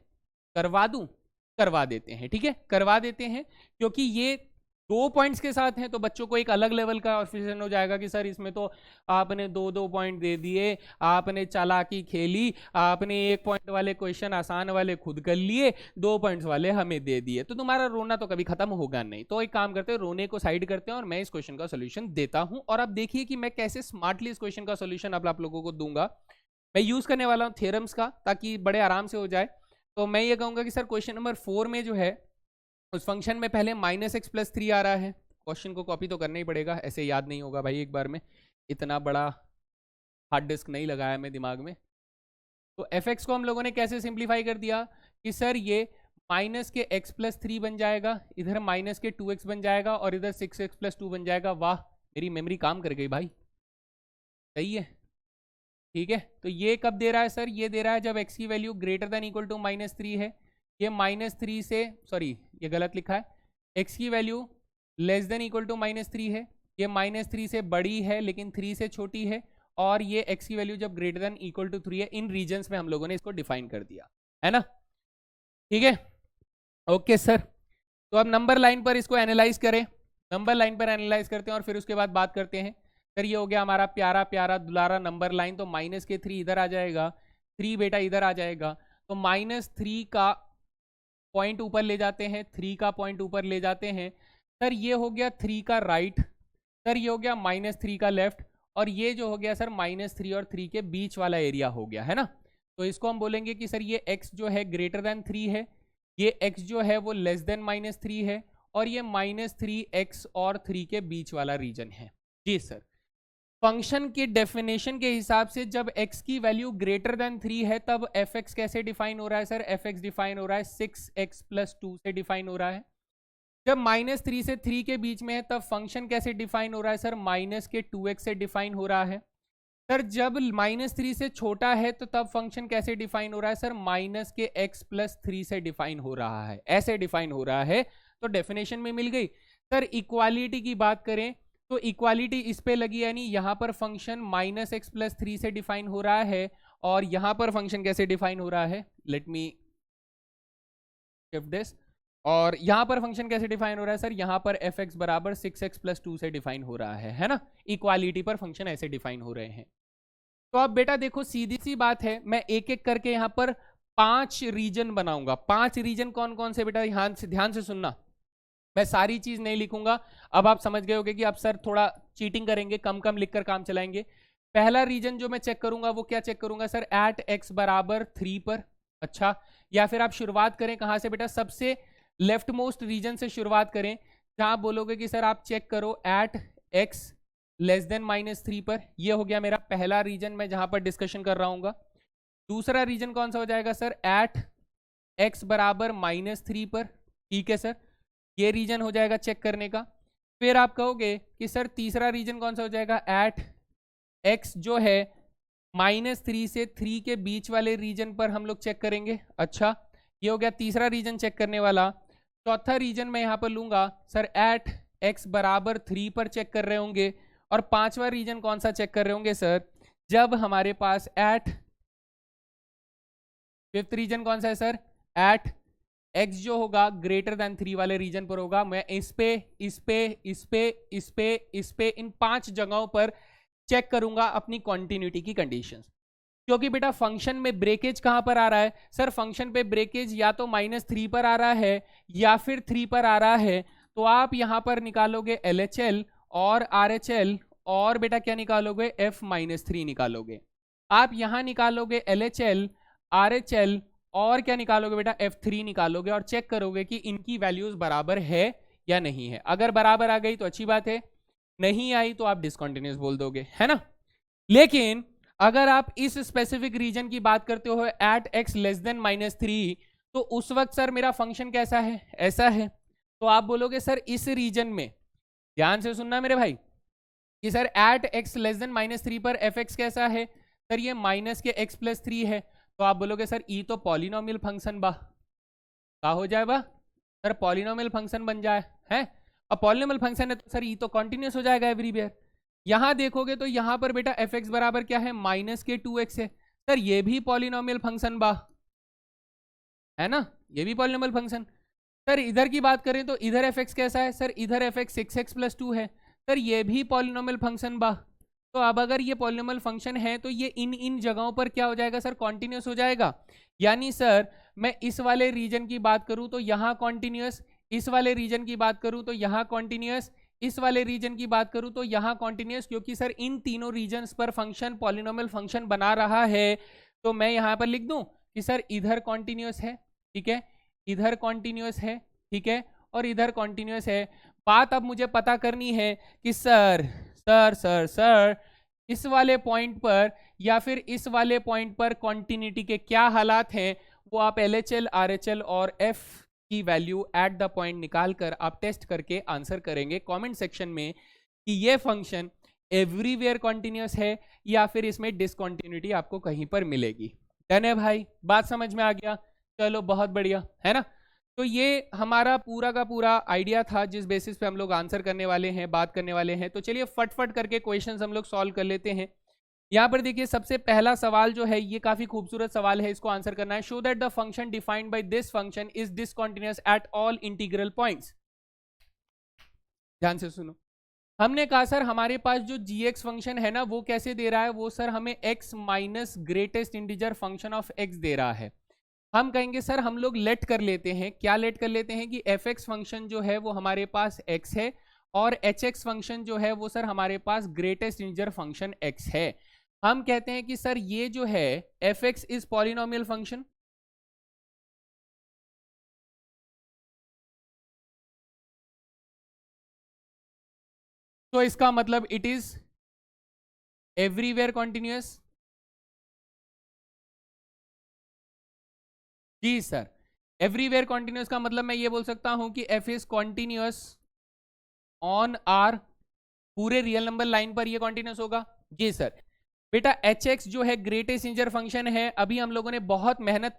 करवा दूं, करवा देते हैं, ठीक है, करवा देते हैं। क्योंकि ये 2 पॉइंट्स के साथ हैं तो बच्चों को एक अलग लेवल का ऑफिसन हो जाएगा कि सर इसमें तो आपने 2-2 पॉइंट दे दिए, आपने चालाकी खेली, आपने 1 पॉइंट वाले क्वेश्चन आसान वाले खुद कर लिए, 2 पॉइंट्स वाले हमें दे दिए, तो तुम्हारा रोना तो कभी खत्म होगा नहीं। तो एक काम करते हैं, रोने को साइड करते हैं और मैं इस क्वेश्चन का सोल्यूशन देता हूं। और अब देखिए कि मैं कैसे स्मार्टली इस क्वेश्चन का सोल्यूशन अब आप लोगों को दूंगा। मैं यूज करने वाला हूं थ्योरम्स का ताकि बड़े आराम से हो जाए। तो मैं ये कहूंगा कि सर क्वेश्चन नंबर 4 में जो है उस फंक्शन में पहले -x + 3 आ रहा है। क्वेश्चन को कॉपी तो करना ही पड़ेगा, ऐसे याद नहीं होगा भाई एक बार में, इतना बड़ा हार्ड डिस्क नहीं लगाया मैं दिमाग में। तो fx को हम लोगों ने कैसे सिंप्लीफाई कर दिया कि सर ये -x + 3 बन जाएगा, इधर -2x बन जाएगा और इधर 6x + 2 बन जाएगा। वाह मेरी मेमोरी काम कर गई भाई, सही है, ठीक है। तो ये कब दे रहा है सर, ये दे रहा है जब x की value greater than equal to -3 है। ये -3 से, सॉरी ये गलत लिखा है, x की value less than equal to -3 है, ये -3 से बड़ी है लेकिन 3 से छोटी है, और ये x की वैल्यू जब ग्रेटर देन इक्वल टू 3 है, इन रीजन्स में हम लोगों ने इसको डिफाइन कर दिया है ना। ठीक है, ओके सर। तो अब नंबर लाइन पर इसको एनालाइज करें, नंबर लाइन पर एनालाइज करते हैं और फिर उसके बाद बात करते हैं। सर ये हो गया हमारा प्यारा प्यारा दुलारा नंबर लाइन, तो -3 इधर आ जाएगा, 3 बेटा इधर आ जाएगा, तो -3 का पॉइंट ऊपर ले जाते हैं, 3 का पॉइंट ऊपर ले जाते हैं। सर ये हो गया 3 का राइट, सर ये हो गया -3 का लेफ्ट, और ये जो हो गया सर -3 और 3 के बीच वाला एरिया हो गया है ना। तो इसको हम बोलेंगे कि सर ये x जो है ग्रेटर देन 3 है, ये x जो है वो लेस देन -3 है, और ये -3x और 3 के बीच वाला रीजन है। जी सर, फंक्शन की डेफिनेशन के हिसाब से जब x की वैल्यू ग्रेटर देन 3 है तब fx कैसे डिफाइन हो रहा है सर, fx डिफाइन हो रहा है 6x + 2 से डिफाइन हो रहा है। जब -3 से 3 के बीच में है तब फंक्शन कैसे डिफाइन हो रहा है सर, -2x से डिफाइन हो रहा है। सर जब -3 से छोटा है तो तब फंक्शन कैसे डिफाइन हो रहा है सर, -x + 3 से डिफाइन हो रहा है, ऐसे डिफाइन हो रहा है। तो डेफिनेशन में मिल गई। सर इक्वालिटी की बात करें तो इक्वालिटी इस पे लगी, यानी यहां पर फंक्शन -x + 3 से डिफाइन हो रहा है, और यहां पर फंक्शन कैसे डिफाइन हो रहा है, लेट मी शिफ्ट दिस, और यहां पर फंक्शन कैसे डिफाइन हो रहा है सर, यहां पर fx बराबर 6x + 2 से डिफाइन हो रहा है ना। इक्वालिटी पर फंक्शन ऐसे डिफाइन हो रहे हैं। तो अब बेटा देखो सीधी सी बात है, मैं एक एक करके यहां पर 5 रीजन बनाऊंगा। 5 रीजन कौन कौन से बेटा, ध्यान से सुनना, मैं सारी चीज नहीं लिखूंगा। अब आप समझ गए होंगे कि अब सर थोड़ा चीटिंग करेंगे, कम कम लिखकर काम चलाएंगे। पहला रीजन जो मैं चेक करूंगा वो क्या चेक करूंगा सर, एट x बराबर 3 पर। अच्छा, या फिर आप शुरुआत करें कहां से बेटा, सबसे लेफ्ट मोस्ट रीजन से शुरुआत करें, जहां बोलोगे कि सर आप चेक करो एट x लेस देन -3 पर। ये हो गया मेरा पहला रीजन, मैं जहां पर डिस्कशन कर रहा हूँ। दूसरा रीजन कौन सा हो जाएगा सर, एट x बराबर -3 पर। ठीक है सर, ये रीजन हो जाएगा चेक करने का। फिर आप कहोगे कि सर तीसरा रीजन कौन सा हो जाएगा, एट x जो है -3 से 3 के बीच वाले रीजन पर हम लोग चेक करेंगे। अच्छा, ये हो गया तीसरा रीजन चेक करने वाला। चौथा रीजन मैं यहां पर लूंगा सर, एट x बराबर 3 पर चेक कर रहे होंगे। और पांचवा रीजन कौन सा चेक कर रहे होंगे सर, जब हमारे पास एट, फिफ्थ रीजन कौन सा है सर, एट x जो होगा ग्रेटर देन 3 वाले रीजन पर होगा। मैं इस पे इस पे इस पे इस पे इस पे इन 5 जगहों पर चेक करूंगा अपनी कॉन्टिन्यूटी की कंडीशंस। क्योंकि बेटा फंक्शन में ब्रेकेज कहां पर आ रहा है सर, फंक्शन पे ब्रेकेज या तो -3 पर आ रहा है या फिर 3 पर आ रहा है। तो आप यहां पर निकालोगे LHL और RHL, और बेटा क्या निकालोगे, f-3 निकालोगे। आप यहां निकालोगे LHL RHL और क्या निकालोगे बेटा, f3 निकालोगे, और चेक करोगे कि इनकी वैल्यूज बराबर है या नहीं है। अगर बराबर आ गई तो अच्छी बात है, नहीं आई तो आप डिसकंटिन्यूअस बोल दोगे, है ना। लेकिन अगर आप इस स्पेसिफिक रीजन की बात करते हो एट x लेस देन -3, तो उस वक्त सर मेरा फंक्शन कैसा है, ऐसा है। तो आप बोलोगे सर इस रीजन में, ध्यान से सुनना मेरे भाई, कि sir at x less than -3 पर fx कैसा है, सर ये माइनस के x + 3 है। तो आप बोलोगे सर ई तो पॉलिनोमियल फंक्शन बा, का हो जाए बा सर, पॉलिनोमियल फंक्शन बन जाए है। अब पॉलिनोमियल फंक्शन है तो सर ई तो कॉन्टिन्यूस हो जाएगा एवरीवेयर। यहां देखोगे तो यहां पर बेटा fx बराबर क्या है, -2x है। सर ये भी पॉलिनोमियल फंक्शन बा, है ना, ये भी पॉलिनोमियल फंक्शन। सर इधर की बात करें तो इधर fx कैसा है, सर इधर fx 6x + 2 है। सर ये भी पॉलिनोमियल फंक्शन बा। तो अब अगर ये पॉलिनोमियल फंक्शन है तो ये इन जगहों पर क्या हो जाएगा सर, कॉन्टिन्यूस हो जाएगा। यानी सर मैं इस वाले रीजन की बात करूं तो यहाँ कॉन्टिन्यूस, इस वाले रीजन की बात करूं तो यहाँ कॉन्टिन्यूस, इस वाले रीजन की बात करूं तो यहाँ कॉन्टिन्यूस, क्योंकि सर इन तीनों रीजन्स पर फंक्शन पॉलिनोमियल फंक्शन बना रहा है। तो मैं यहाँ पर लिख दूं कि सर इधर कॉन्टिन्यूस है, ठीक है, इधर कॉन्टिन्यूस है, ठीक है, और इधर कॉन्टिन्यूस है। बात अब मुझे पता करनी है कि सर सर सर सर इस वाले पॉइंट पर या फिर इस वाले पॉइंट पर कॉन्टिन्यूटी के क्या हालात हैं, वो आप LHL RHL और F की वैल्यू एट द पॉइंट निकाल कर आप टेस्ट करके आंसर करेंगे कमेंट सेक्शन में कि ये फंक्शन एवरीवेयर कॉन्टिन्यूस है या फिर इसमें डिसकॉन्टिन्यूटी आपको कहीं पर मिलेगी। डन है भाई, बात समझ में आ गया, चलो बहुत बढ़िया, है ना। तो ये हमारा पूरा का पूरा आइडिया था जिस बेसिस पे हम लोग आंसर करने वाले हैं, बात करने वाले हैं। तो चलिए फटफट करके क्वेश्चंस हम लोग सॉल्व कर लेते हैं। यहाँ पर देखिए सबसे पहला सवाल जो है ये काफी खूबसूरत सवाल है, इसको आंसर करना है। Show that the function defined by this function is discontinuous at all integral points. ध्यान से सुनो, हमने कहा सर हमारे पास जो gx फंक्शन है ना वो कैसे दे रहा है, वो सर हमें x minus greatest integer function of x दे रहा है। हम कहेंगे सर हम लोग लेट कर लेते हैं, क्या लेट कर लेते हैं कि fx फंक्शन जो है वो हमारे पास x है और hx फंक्शन जो है वो सर हमारे पास ग्रेटेस्ट इंटीजर फंक्शन x है। हम कहते हैं कि सर ये जो है fx इज पॉलिनोमियल फंक्शन। तो इसका मतलब इट इज एवरीवेयर कॉन्टिन्यूअस। जी सर, एवरीवेयर कॉन्टिन्यूअस का मतलब मैं ये बोल सकता हूं कि f is continuous on R, पूरे रियल नंबर लाइन पर ये कॉन्टिन्यूअस होगा। जी सर। बेटा hx जो है ग्रेटेस्ट इंटीजर फंक्शन है, अभी हम लोगों ने बहुत मेहनत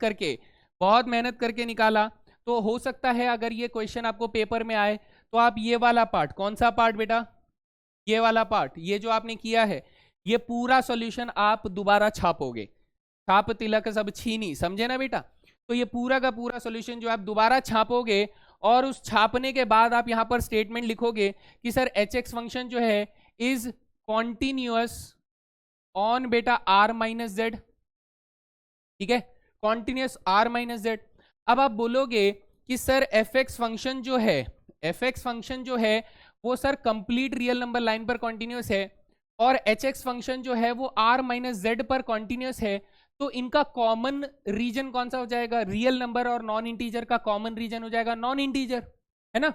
करके निकाला। तो हो सकता है अगर ये क्वेश्चन आपको पेपर में आए तो आप ये वाला पार्ट, कौन सा पार्ट बेटा, ये वाला पार्ट, ये जो आपने किया है ये पूरा सॉल्यूशन आप दोबारा छापोगे। छाप तिलक सब छीनी, समझे ना बेटा। तो ये पूरा का पूरा सॉल्यूशन जो आप दोबारा छापोगे और उस छापने के बाद आप यहां पर स्टेटमेंट लिखोगे कि सर hx फंक्शन जो है इज कॉन्टिन्यूअस ऑन बेटा आर माइनस जेड। ठीक है, कॉन्टिन्यूअस आर माइनस जेड। अब आप बोलोगे कि सर fx फंक्शन जो है वो sir complete real number line पर कॉन्टिन्यूअस है और hx फंक्शन जो है वो r माइनस जेड पर कॉन्टिन्यूअस है। तो इनका कॉमन रीजन कौन सा हो जाएगा, रियल नंबर और नॉन इंटीजर का कॉमन रीजन हो जाएगा नॉन इंटीजर, है ना।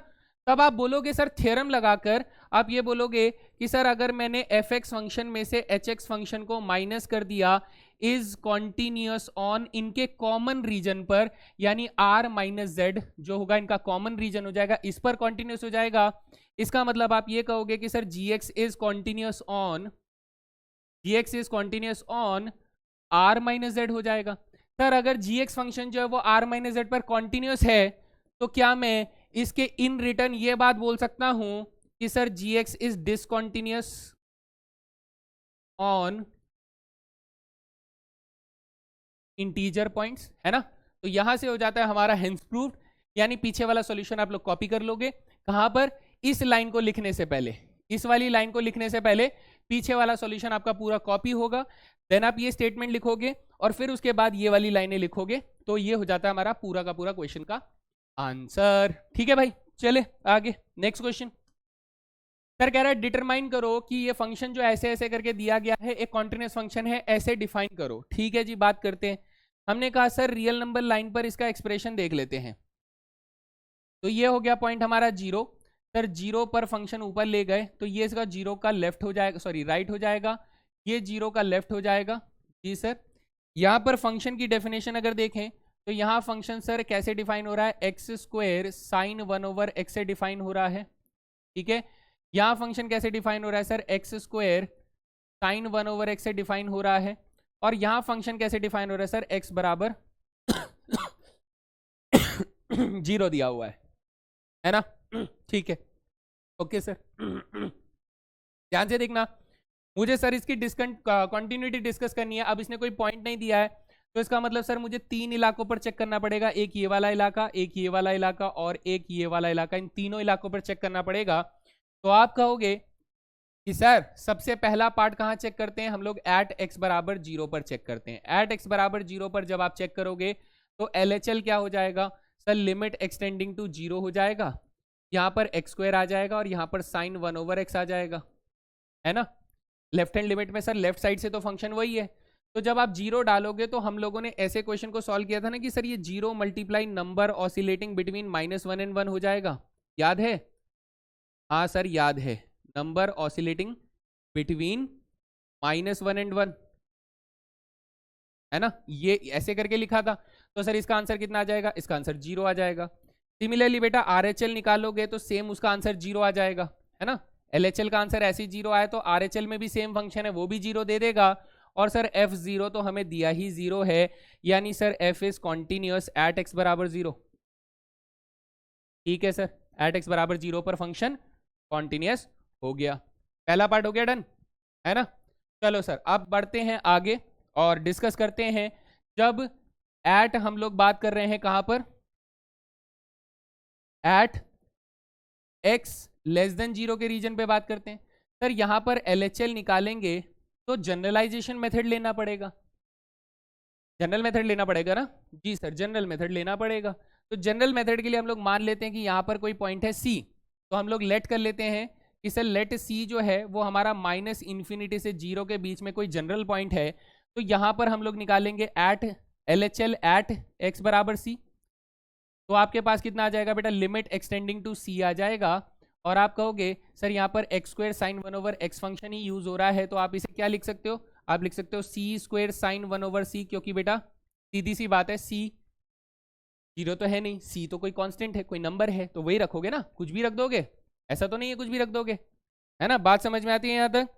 तब आप बोलोगे सर थ्योरम लगाकर आप ये बोलोगे कि सर अगर मैंने fx फंक्शन में से hx फंक्शन को माइनस कर दिया इज कॉन्टिन्यूअस ऑन इनके कॉमन रीजन पर, यानी r माइनस जेड जो होगा इनका कॉमन रीजन हो जाएगा, इस पर कॉन्टिन्यूअस हो जाएगा। इसका मतलब आप ये कहोगे कि sir gx is continuous on r minus Z हो जाएगा। सर अगर gx फंक्शन जो है वो r माइनस जेड पर कॉन्टिन्यूअस है तो क्या मैं इसके इन रिटर्न ये बात बोल सकता हूं कि sir gx is discontinuous on integer points, है ना। तो यहां से हो जाता है हमारा हेंस प्रूव्ड, यानी पीछे वाला सॉल्यूशन आप लोग कॉपी कर लोगे। कहां पर, इस लाइन को लिखने से पहले, इस वाली लाइन को लिखने से पहले पीछे वाला सॉल्यूशन आपका पूरा कॉपी होगा। देन आप ये स्टेटमेंट लिखोगे और फिर उसके बाद ये वाली लाइनें लिखोगे। तो ये हो जाता है हमारा पूरा का पूरा क्वेश्चन का आंसर। ठीक है भाई, चले आगे नेक्स्ट क्वेश्चन। सर कह रहा है डिटरमाइन करो कि ये फंक्शन जो ऐसे ऐसे करके दिया गया है एक कॉन्टिन्यूअस फंक्शन है, ऐसे डिफाइन करो। ठीक है जी, बात करते हैं। हमने कहा सर रियल नंबर लाइन पर इसका एक्सप्रेशन देख लेते हैं। तो ये हो गया पॉइंट हमारा 0। सर 0 पर फंक्शन ऊपर ले गए तो ये इसका 0 का लेफ्ट हो जाएगा, सॉरी राइट हो जाएगा, ये 0 का लेफ्ट हो जाएगा। जी सर। यहाँ पर फंक्शन की डेफिनेशन अगर देखें तो यहाँ फंक्शन सर कैसे डिफाइन हो रहा है, एक्स स्क्वायर साइन 1/x से डिफाइन हो रहा है। ठीक है, यहाँ फंक्शन कैसे डिफाइन हो रहा है sir, x square sine 1/x से डिफाइन हो रहा है। और यहाँ फंक्शन कैसे डिफाइन हो रहा है सर, x बराबर 0 दिया हुआ है ना। ठीक है, ओके सर। ध्यान से देखना, मुझे सर इसकी कंटिन्यूटी डिस्कस करनी है। अब इसने कोई पॉइंट नहीं दिया है तो इसका मतलब सर मुझे 3 इलाकों पर चेक करना पड़ेगा, एक ये वाला इलाका, एक ये वाला इलाका और एक ये वाला इलाका। इन तीनों इलाकों पर चेक करना पड़ेगा। तो आप कहोगे कि सर सबसे पहला पार्ट कहाँ चेक करते हैं हम लोग, एट x बराबर 0 पर चेक करते हैं। एट x बराबर 0 पर जब आप चेक करोगे तो LHL क्या हो जाएगा सर, लिमिट एक्सटेंडिंग टू 0 हो जाएगा। यहाँ पर x स्क्वायर आ जाएगा और यहाँ पर साइन 1/x आ जाएगा, है ना। लेफ्ट हैंड लिमिट में सर लेफ्ट साइड से तो फंक्शन वही है। तो जब आप 0 डालोगे तो हम लोगों ने ऐसे क्वेश्चन को सॉल्व किया था ना कि सर ये 0 multiply number oscillating between -1 and 1 हो जाएगा, याद है। हाँ सर याद है, नंबर ऑसिलेटिंग बिटवीन -1 and 1, है ना। ये ऐसे करके लिखा था। तो सर इसका आंसर कितना आ जाएगा, इसका आंसर 0 आ जाएगा। सिमिलरली बेटा RHL निकालोगे तो सेम उसका आंसर 0 आ जाएगा, है ना। LHL का आंसर ऐसे 0 आया तो RHL में भी सेम फंक्शन है वो भी 0 दे देगा। और सर F0 तो हमें दिया ही 0 है, यानी sir F is continuous at x बराबर 0। ठीक है सर, एट एक्स बराबर 0 पर फंक्शन कॉन्टिन्यूस हो गया। पहला पार्ट हो गया डन, है ना। चलो सर अब बढ़ते हैं आगे और डिस्कस करते हैं। जब एट हम लोग बात कर रहे हैं कहां पर, एट एक्स लेस देन 0 के रीजन पे बात करते हैं। सर यहां पर LHL निकालेंगे तो जनरलाइजेशन मेथड लेना पड़ेगा, जनरल मेथड लेना पड़ेगा ना। जी सर, जनरल मेथड लेना पड़ेगा। तो जनरल मेथड के लिए हम लोग मान लेते हैं कि यहाँ पर कोई पॉइंट है C, तो हम लोग लेट कर लेते हैं कि सर लेट C जो है वो हमारा माइनस इन्फिनिटी से 0 के बीच में कोई जनरल पॉइंट है। तो यहाँ पर हम लोग निकालेंगे एट LHL एट x बराबर C। तो आपके पास कितना आ जाएगा बेटा, लिमिट एक्सटेंडिंग टू C आ जाएगा। और आप कहोगे सर यहाँ पर x square sine 1/x function ही यूज हो रहा है, तो आप इसे क्या लिख सकते हो, आप लिख सकते हो सी स्क्वायर साइन 1/c, क्योंकि बेटा सीधी सी बात है C 0 तो है नहीं, C तो कोई कांस्टेंट है, कोई नंबर है, तो वही रखोगे ना, कुछ भी रख दोगे, ऐसा तो नहीं है कुछ भी रख दोगे, है ना। बात समझ में आती है यहाँ तक?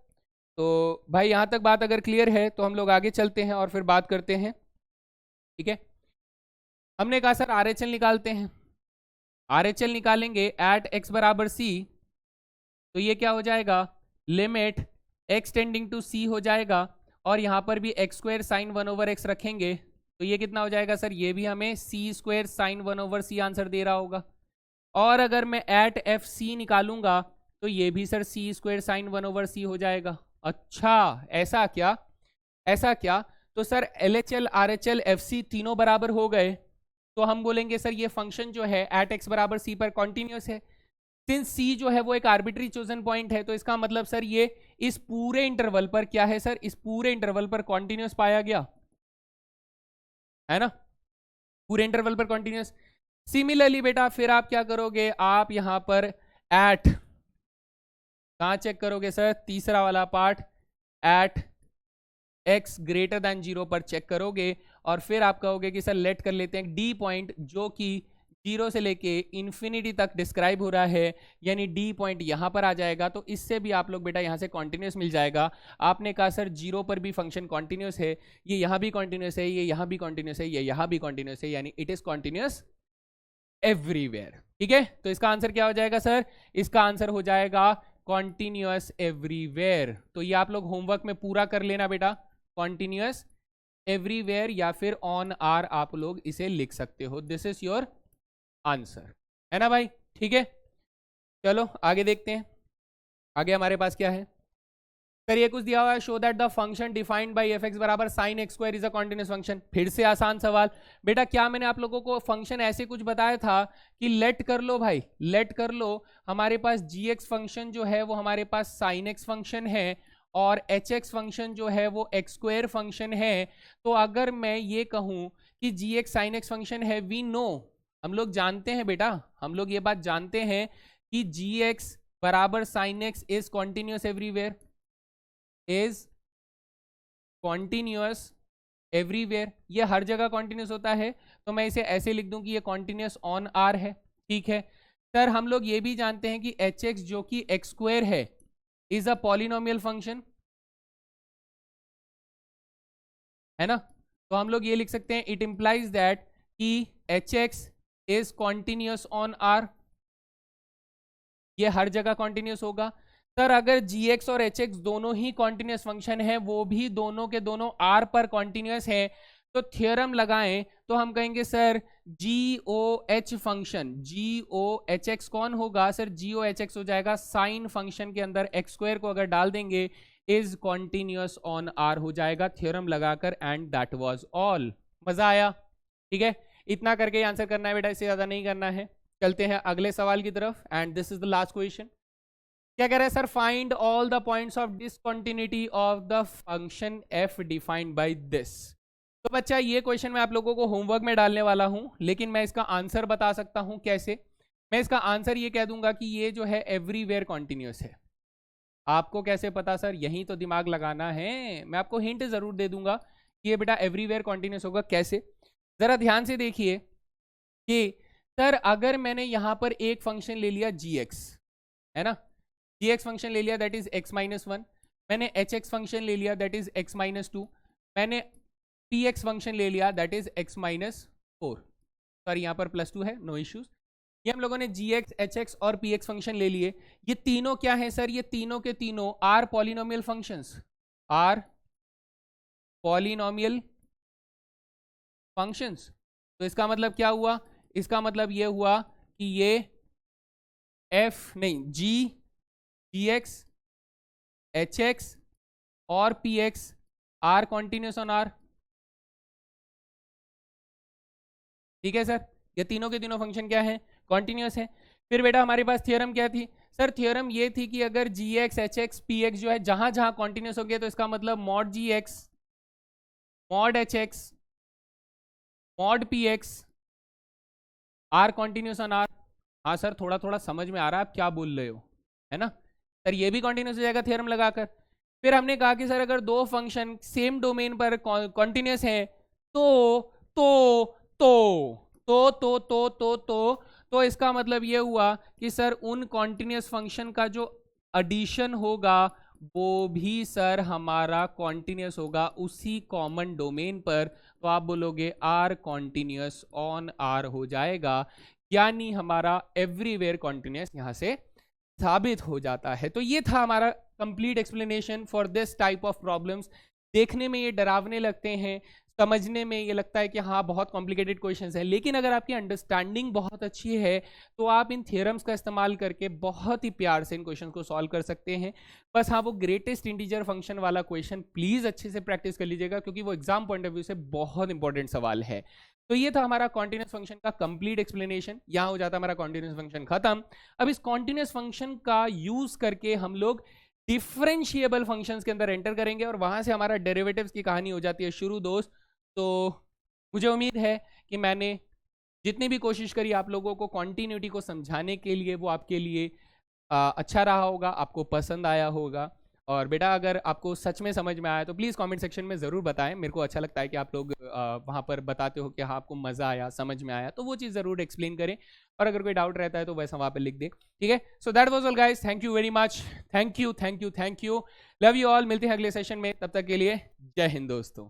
तो भाई यहाँ तक बात अगर क्लियर है तो हम लोग आगे चलते हैं और फिर बात करते हैं, ठीक है। हमने कहा सर RHL निकालते हैं, RHL निकालेंगे एट x बराबर C, तो ये क्या हो जाएगा, limit x tending to C हो जाएगा। और यहाँ पर भी एक्स स्क्वायर साइन 1/x रखेंगे, तो ये कितना हो जाएगा सर, ये भी हमें C square sine 1/c answer दे रहा होगा। और अगर मैं एट FC निकालूंगा तो ये भी sir C square sine 1/c हो जाएगा। अच्छा ऐसा क्या, ऐसा क्या, तो सर LHL RHL FC तीनों बराबर हो गए, तो हम बोलेंगे सर ये फंक्शन जो है एट x बराबर C पर कॉन्टिन्यूस है। सिंस C जो है वो एक आर्बिट्री चोजन पॉइंट है, तो इसका मतलब सर ये इस पूरे इंटरवल पर क्या है सर, इस पूरे इंटरवल पर कॉन्टिन्यूस पाया गया, है ना, पूरे इंटरवल पर कॉन्टिन्यूस। सिमिलरली बेटा फिर आप क्या करोगे, आप यहां पर एट, कहां चेक करोगे सर, तीसरा वाला part, at x greater than 0 पर चेक करोगे। और फिर आप कहोगे कि सर लेट कर लेते हैं D पॉइंट जो कि 0 से लेके इन्फिनिटी तक डिस्क्राइब हो रहा है, यानी D पॉइंट यहां पर आ जाएगा। तो इससे भी आप लोग बेटा यहां से कॉन्टिन्यूस मिल जाएगा। आपने कहा सर 0 पर भी फंक्शन कॉन्टिन्यूस है, ये यहां भी कॉन्टिन्यूस है, ये यहां भी कॉन्टिन्यूस है, ये यहां भी कॉन्टिन्यूस है, यानी इट इज कॉन्टिन्यूस एवरीवेयर, ठीक है। तो इसका आंसर क्या हो जाएगा सर, इसका आंसर हो जाएगा कॉन्टिन्यूस एवरीवेयर। तो ये आप लोग होमवर्क में पूरा कर लेना बेटा, कॉन्टिन्यूस एवरीवेयर या फिर ऑन आर आप लोग इसे लिख सकते हो, दिस इज योर आंसर, है ना भाई, ठीक है। चलो आगे देखते हैं, आगे हमारे पास क्या है। सर ये कुछ दिया हुआ है, show that the function defined by f x बराबर sine x square is a continuous function. फिर से आसान सवाल बेटा, क्या मैंने आप लोगों को फंक्शन ऐसे कुछ बताया था कि लेट कर लो भाई, लेट कर लो, हमारे पास जी एक्स फंक्शन जो है वो हमारे पास साइन एक्स फंक्शन है और एच एक्स फंक्शन जो है वो एक्स स्क्वायर फंक्शन है। तो अगर मैं ये कहूँ कि जी एक्स साइन एक्स फंक्शन है, वी नो, हम लोग जानते हैं बेटा, हम लोग ये बात जानते हैं कि जी एक्स बराबर sine x is continuous everywhere, is continuous everywhere, ये हर जगह कॉन्टिन्यूस होता है। तो मैं इसे ऐसे लिख दूं कि ये कॉन्टिन्यूस ऑन आर है, ठीक है। सर हम लोग ये भी जानते हैं कि एच एक्स जो कि एक्स स्क्वायर है इज अ पॉलिनोमियल फंक्शन, है ना। तो हम लोग ये लिख सकते हैं, इट इंप्लाइज दैट कि h x is continuous on R, ये हर जगह कॉन्टिन्यूस होगा। सर अगर gx और hx दोनों ही कॉन्टिन्यूस फंक्शन है, वो भी दोनों के दोनों r पर कॉन्टिन्यूस है, तो थ्योरम लगाएं तो हम कहेंगे सर GOH फंक्शन, GOHX कौन होगा सर, GOHX हो जाएगा साइन फंक्शन के अंदर एक्स स्क्वायर को अगर डाल देंगे इज कॉन्टिन्यूस ऑन r हो जाएगा, थ्योरम लगाकर, एंड दैट वाज ऑल। मजा आया, ठीक है। इतना करके ही आंसर करना है बेटा, इससे ज्यादा नहीं करना है। चलते हैं अगले सवाल की तरफ, and this is the last question. क्या कह रहा है sir, find all the points of discontinuity of the function f defined by this. तो बच्चा ये क्वेश्चन मैं आप लोगों को होमवर्क में डालने वाला हूं, लेकिन मैं इसका आंसर बता सकता हूं कैसे। मैं इसका आंसर ये कह दूंगा कि ये जो है एवरीवेयर कॉन्टिन्यूस है। आपको कैसे पता सर, यही तो दिमाग लगाना है, मैं आपको हिंट जरूर दे दूंगा कि ये बेटा एवरीवेयर कॉन्टिन्यूस होगा। कैसे, जरा ध्यान से देखिए कि सर अगर मैंने यहां पर एक फंक्शन ले लिया gx, है ना, gx फंक्शन ले लिया दैट इज x-1, मैंने hx फंक्शन ले लिया दैट इज x-2, मैंने px फंक्शन ले लिया दैट इज x-4, सॉरी यहाँ पर +2 है, नो इश्यूज। ये हम लोगों ने gx, hx और px फंक्शन ले लिए। ये तीनों क्या है सर? ये तीनों के तीनों are polynomial functions, are polynomial functions. तो इसका मतलब क्या हुआ? इसका मतलब ये हुआ कि ये एफ नहीं जी एक्स एच एक्स और p x are continuous on R. ठीक है सर, ये तीनों के तीनों फंक्शन क्या है? कॉन्टिन्यूस है। फिर बेटा हमारे पास थियरम क्या थी सर? थियरम ये थी कि अगर g x h x p x जो है जहां जहां कॉन्टिन्यूस हो गया तो इसका मतलब mod g x mod h x mod p x are continuous on R. हाँ सर, थोड़ा थोड़ा समझ में आ रहा है आप क्या बोल रहे हो, है ना सर? ये भी कॉन्टिन्यूस हो जाएगा थियरम लगाकर। फिर हमने कहा कि सर अगर दो फंक्शन सेम डोमेन पर कॉन्टिन्यूस है तो तो तो तो इसका मतलब ये हुआ कि सर उन कॉन्टिन्यूस फंक्शन का जो एडिशन होगा वो भी सर हमारा कॉन्टिन्यूस होगा उसी कॉमन डोमेन पर। तो आप बोलोगे आर कॉन्टिन्यूस ऑन आर हो जाएगा, यानी हमारा एवरीवेयर कॉन्टिन्यूस यहां से साबित हो जाता है। तो ये था हमारा complete explanation for this type of problems. देखने में ये डरावने लगते हैं, समझने में ये लगता है कि हाँ बहुत कॉम्प्लिकेटेड क्वेश्चंस है, लेकिन अगर आपकी अंडरस्टैंडिंग बहुत अच्छी है तो आप इन थियरम्स का इस्तेमाल करके बहुत ही प्यार से इन क्वेश्चन को सॉल्व कर सकते हैं। बस हाँ, वो ग्रेटेस्ट इंटीजर फंक्शन वाला क्वेश्चन प्लीज अच्छे से प्रैक्टिस कर लीजिएगा, क्योंकि वो एग्जाम पॉइंट ऑफ व्यू से बहुत इंपॉर्टेंट सवाल है। तो ये था हमारा कॉन्टिन्यूस फंक्शन का कंप्लीट एक्सप्लेनेशन। यहाँ हो जाता है हमारा कॉन्टिन्यूस फंक्शन खत्म। अब इस कॉन्टिन्यूस फंक्शन का यूज करके हम लोग डिफरेंशिएबल फंक्शंस के अंदर एंटर करेंगे और वहां से हमारा डेरिवेटिव्स की कहानी हो जाती है शुरू दोस्त। तो मुझे उम्मीद है कि मैंने जितनी भी कोशिश करी आप लोगों को कॉन्टिन्यूटी को समझाने के लिए वो आपके लिए अच्छा रहा होगा, आपको पसंद आया होगा। और बेटा अगर आपको सच में समझ में आया तो प्लीज़ कमेंट सेक्शन में ज़रूर बताएं। मेरे को अच्छा लगता है कि आप लोग वहाँ पर बताते हो कि हाँ आपको मज़ा आया, समझ में आया, तो वो चीज़ ज़रूर एक्सप्लेन करें। और अगर कोई डाउट रहता है तो वैसा वहाँ पर लिख दें, ठीक है। So that was all guys, thank you very much, thank you thank you thank you, love you all. मिलते हैं अगले सेशन में, तब तक के लिए जय हिंद दोस्तों।